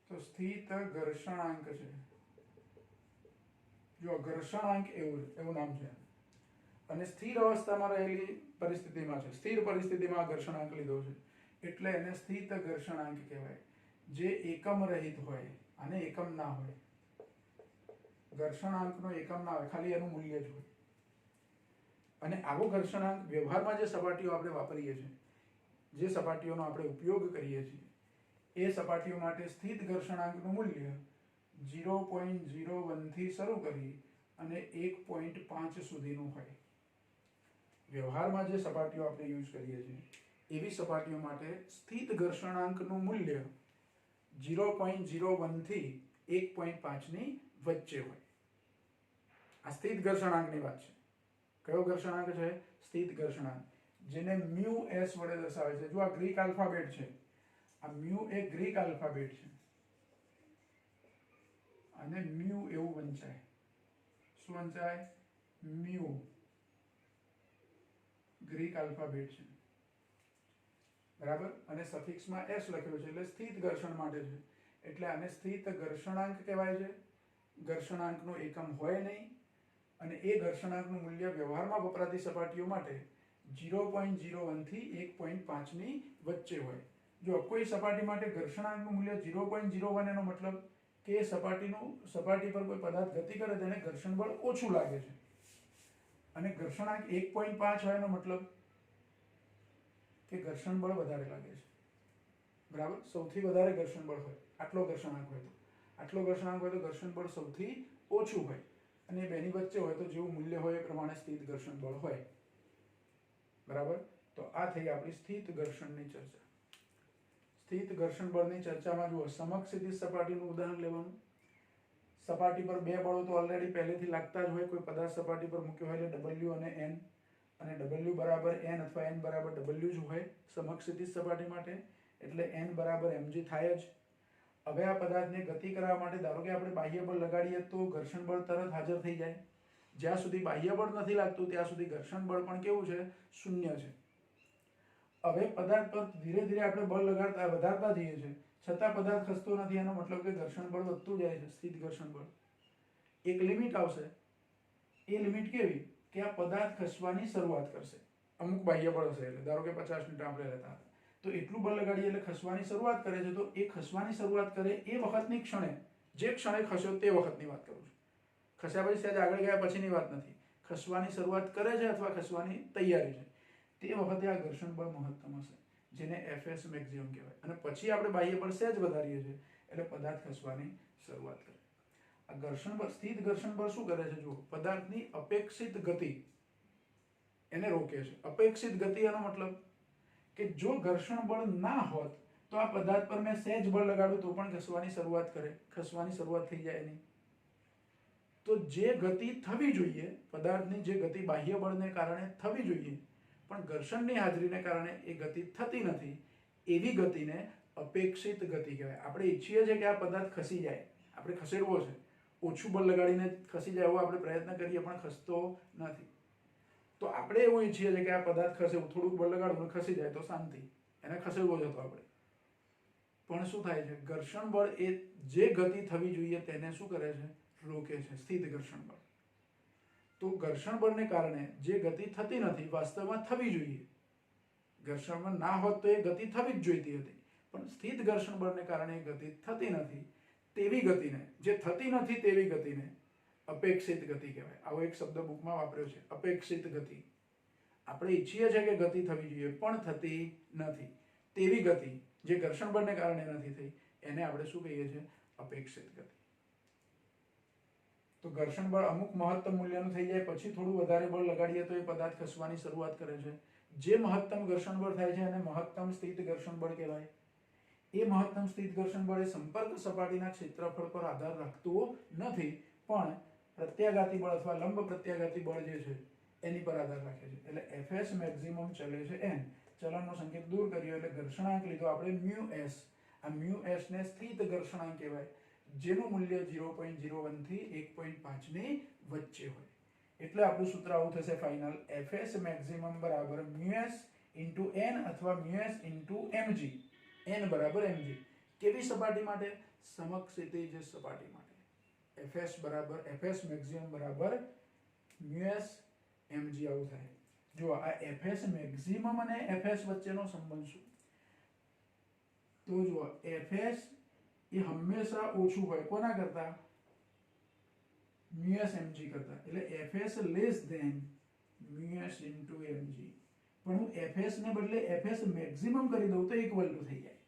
તો સ્થિત ઘર્ષણાંક છે. જો ઘર્ષણાંક એવું નામ છે. અને સ્થિર અવસ્થામાં રહેલી પરિસ્થિતિમાં છે, સ્થિર પરિસ્થિતિમાં ઘર્ષણાંક લીધો છે એટલે એને સ્થિત ઘર્ષણાંક કહેવાય. જે એકમ રહિત હોય, આને એકમ ના હોય, ઘર્ષણાંકનો એકમ ના હોય, ખાલી એનું મૂલ્ય જ હોય. અને આવો ઘર્ષણાંક વ્યવહારમાં જે સપાટીઓ આપણે વાપરીએ છીએ, જે સપાટીઓનો આપણે ઉપયોગ કરીએ છીએ, એ સપાટીઓ માટે સ્થિત ઘર્ષણાંકનું મૂલ્ય 0.01 થી શરૂ કરી અને 1.5 સુધીનું હોય. વ્યવહારમાં જે સપાટીઓ આપણે યુઝ કરીએ છીએ એવી સપાટીઓ માટે સ્થિત ઘર્ષણાંકનું મૂલ્ય 0.01 થી 1.5 ની વચ્ચે હોય. આ સ્થિત ઘર્ષણાંકની વાત છે. કયો ઘર્ષણાંક છે? સ્થિત ઘર્ષણાંક. જેને મ્યુ એસ વડે દર્શાવે છે. જો આ ગ્રીક આલ્ફાબેટ છે, આ મ્યુ એ ગ્રીક આલ્ફાબેટ છે અને મ્યુ એવું વંચાય. શું વંચાય? મ્યુ ગ્રીક આલ્ફાબેટ છે, બરાબર. અને સફિક્સમાં એસ લખ્યો છે એટલે સ્થિત ઘર્ષણ માટે છે. એટલે આને સ્થિત ઘર્ષણાંક કહેવાય છે. ઘર્ષણાંકનો એકમ હોય નહીં અને એ ઘર્ષણાંકનું મૂલ્ય વ્યવહારમાં વપરાતી સપાટીઓ માટે 0.01 થી 1.5 ની વચ્ચે હોય. જો કોઈ સપાટી માટે ઘર્ષણાંકનું મૂલ્ય 0.01, એનો મતલબ કે સપાટી પર કોઈ પદાર્થ ગતિ કરે તેને ઘર્ષણ બળ ઓછું લાગે છે. અને ઘર્ષણાંક 1.5 હોય એનો મતલબ કે ઘર્ષણ બળ વધારે લાગે છે, બરાબર. સૌથી વધારે ઘર્ષણ બળ હોય આટલો ઘર્ષણાંક હોય તો ઘર્ષણ બળ સૌથી ઓછું હોય. અને બેની વચ્ચે હોય તો જેવું મૂલ્ય હોય એ પ્રમાણે સ્થિત ઘર્ષણ બળ હોય, બરાબર. તો આ થઈ આપણી સ્થિત ઘર્ષણની ચર્ચા. સ્થિત ઘર્ષણ બળની ચર્ચામાં જુઓ, સમક્ષિતિજ સપાટીનું ઉદાહરણ લેવાનું. સપાટી પર બે બળો તો ઓલરેડી પહેલેથી લાગતા જ હોય. કોઈ પદાર્થ સપાટી પર મૂક્યો હોય એટલે W અને N, અને W બરાબર N અથવા N બરાબર W જ હોય સમક્ષિતિજ સપાટી માટે. એટલે N બરાબર mg થાય જ. હવે આ પદાર્થને ગતિ કરવા માટે ધારો કે આપણે બાહ્ય બળ લગાડીએ તો ઘર્ષણ બળ તરત હાજર થઈ જાય. જ્યાં સુધી બાહ્ય બળ નથી લાગતું ત્યાં સુધી ઘર્ષણ બળ પણ કેવું છે? શૂન્ય છે. હવે પદાર્થ પર ધીરે ધીરે આપણે બળ વધારતા જઈએ છીએ, છતાં પદાર્થ ખસતો નથી. એનો મતલબ કે ઘર્ષણ બળ વધતું જાય છે, સ્થિત ઘર્ષણ બળ. એક લિમિટ આવશે. એ લિમિટ કેવી? કે આ પદાર્થ ખસવાની શરૂઆત કરશે. અમુક બાહ્ય બળ હશે, એટલે ધારો કે 50 ન્યૂટન આપણે લેતા હતા, તો એટલું બળ લગાડીએ એટલે ખસવાની શરૂઆત કરે છે. તો એ ખસવાની શરૂઆત કરે એ વખતની ક્ષણે, જે ક્ષણે ખસ્યો તે વખતની વાત કરું છું. ખસ્યા પછી સહેજ આગળ ગયા પછીની વાત નથી. ખસવાની શરૂઆત કરે છે અથવા ખસવાની તૈયારી છે, તે વખતે આ ઘર્ષણ બળ મહત્તમ હશે, જેને Fs મેક્સિમમ કહેવાય. અને પછી આપણે બાહ્ય બળ સહેજ વધારીએ છીએ એટલે પદાર્થ ખસવાની શરૂઆત કરે. આ ઘર્ષણ બળ, સ્થિત ઘર્ષણ બળ શું કરે છે? જુઓ, પદાર્થની અપેક્ષિત ગતિ એને રોકે છે. અપેક્ષિત ગતિ એનો મતલબ કે જો ઘર્ષણ બળ ના હોત તો આ પદાર્થ પર મેં સહેજ બળ લગાડું તો પણ ખસવાની શરૂઆત કરે, ખસવાની શરૂઆત થઈ જાય નહીં. તો જે ગતિ થવી જોઈએ, પદાર્થની જે ગતિ બાહ્ય બળને કારણે થવી જોઈએ પણ ઘર્ષણની હાજરીને કારણે એ ગતિ થતી નથી, એવી ગતિને અપેક્ષિત ગતિ કહેવાય. આપણે ઈચ્છીએ છીએ કે આ પદાર્થ ખસી જાય, આપણે ખસેડવો છે, ઓછું બળ લગાડીને ખસી જાય એવો આપણે પ્રયત્ન કરીએ પણ ખસતો નથી. તો આપણે એવું ઈચ્છીએ છીએ કે આ પદાર્થ ખસે, થોડુંક બળ લગાડવું ખસી જાય તો શાંતિ, એને ખસેડવો જ હતો આપણે. પણ શું થાય છે? ઘર્ષણ બળ એ જે ગતિ થવી જોઈએ તેને શું કરે છે? રોકે છે. સ્થિત ઘર્ષણ બળ. તો ઘર્ષણ બળને કારણે જે ગતિ થતી નથી, વાસ્તવમાં થવી જોઈએ. ઘર્ષણ ના હોત તો એ ગતિ થવી જ જોઈતી હતી, પણ સ્થિત ઘર્ષણ બળને કારણે ગતિ થતી નથી, તેવી ગતિને, જે થતી નથી તેવી ગતિને અપેક્ષિત ગતિ કહેવાય. આવો એક શબ્દ બુકમાં વાપર્યો છે, અપેક્ષિત ગતિ. આપણે ઈચ્છીએ છીએ કે ગતિ થવી જોઈએ પણ થતી નથી, તેવી ગતિ જે ઘર્ષણ બળને કારણે નથી થઈ, એને આપણે શું કહીએ છીએ? અપેક્ષિત ગતિ. તો ઘર્ષણ બળ અમુક મહત્તમ મૂલ્યનું થઈ જાય પછી થોડું વધારે બળ લગાડીએ તો એ પદાર્થ ખસવાની શરૂઆત કરે છે. જે મહત્તમ ઘર્ષણ બળ થાય છે એને મહત્તમ સ્થિત ઘર્ષણ બળ કહેવાય. એ મહત્તમ સ્થિત ઘર્ષણ બળ એ સંપર્ક સપાટીના ક્ષેત્રફળ પર આધાર રાખતું નથી, પણ પ્રત્યાઘાતી બળ અથવા લંબ પ્રત્યાઘાતી બળ જે છે એની પર આધાર રાખે છે. એટલે Fs મેક્સિમમ ચલે છે n. ચલનનો સંકેત દૂર કર્યો એટલે ઘર્ષણાંક લીધો આપણે μs. આ μs ને સ્થિત ઘર્ષણાંક કહેવાય, જેનું મૂલ્ય 0.01 થી 1.5 ની વચ્ચે હોય. એટલે આપણું સૂત્ર આવું થશે ફાઇનલ, Fs મેક્સિમમ બરાબર μs ઇન્ટુ n અથવા μs ઇન્ટુ mg. n બરાબર mg. કેવી સપાટી માટે? સમક્ષિતિજ સપાટી માટે. Fs મેક્સિમમ બરાબર μs mg આવું થાય. જો આ Fs મેક્સિમમ અને Fs વચ્ચેનો સંબંધ શું? તો જો Fs એ હંમેશા ઓછું હોય કોના કરતા? μs mg કરતા. એટલે Fs less than μs into mg. પણ હું Fs ને બદલે Fs મેક્સિમમ કરી દઉં તો ઇક્વલ ટુ થઈ જાય.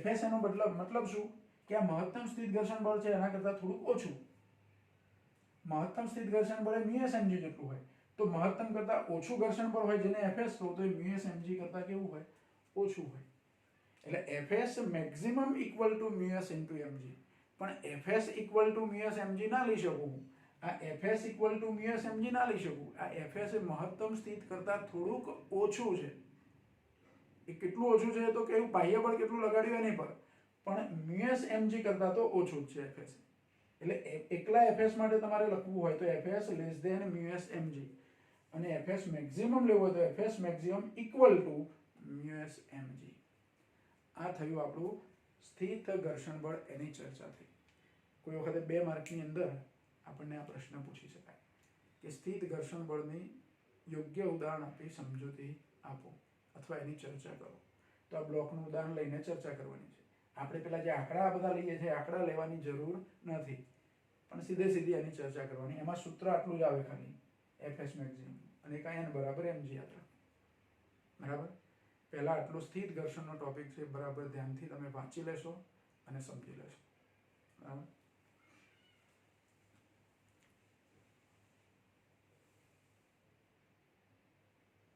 Fs એનો મતલબ શું? કે આ મહત્તમ સ્થિત ઘર્ષણ બળ છે એના કરતા થોડુંક ઓછું. મહત્તમ સ્થિત ઘર્ષણ બળ એ μs mg જેટલું હોય, તો મહત્તમ કરતા ઓછું ઘર્ષણ બળ હોય જેને Fs કહો તો એ μs mg કરતા કેવું હોય? ઓછું હોય. એટલે Fs maximum equal to μs into mg. પણ Fs equal to μs mg ના લઈ શકું હું, આ FS equal to mu s MG ના લઈ શકું. આ એફએસ એ મહત્તમ સ્થિતિ કરતાં થોડુંક ઓછું છે. એ કેટલું ઓછું છે તો કે બાહ્ય બળ કેટલું લગાડ્યું એની પર, પણ મ્યુએસ એમજી કરતાં તો ઓછું જ છે એફએસ. એટલે એકલા એફએસ માટે તમારે લખવું હોય તો FS less than mu s MG, અને એફએસ મેક્સિમમ લેવું હોય તો FS maximum equal to mu s MG. આ થયું આપણું સ્થિત ઘર્ષણ બળ, એની ચર્ચા થઈ. કોઈ વખતે 2 માર્કની અંદર આપણને આ પ્રશ્ન પૂછી શકાય કે સ્થિત ઘર્ષણ બળની યોગ્ય ઉદાહરણ આપી સમજૂતી આપો અથવા એની ચર્ચા કરો. તો આ બ્લોકનું ઉદાહરણ લઈને ચર્ચા કરવાની છે. આપણે પેલા જે આંકડા બધા લઈએ છીએ આંકડા લેવાની જરૂર નથી, પણ સીધી એની ચર્ચા કરવાની. એમાં સૂત્ર આટલું જ આવે ખાલી, એફએસ મેક્સિમમ, અને કાંઈ n બરાબર mg યાદ રાખો. બરાબર. પહેલા આટલું સ્થિત ઘર્ષણનો ટોપિક છે, બરાબર ધ્યાનથી તમે વાંચી લેશો અને સમજી લેશો.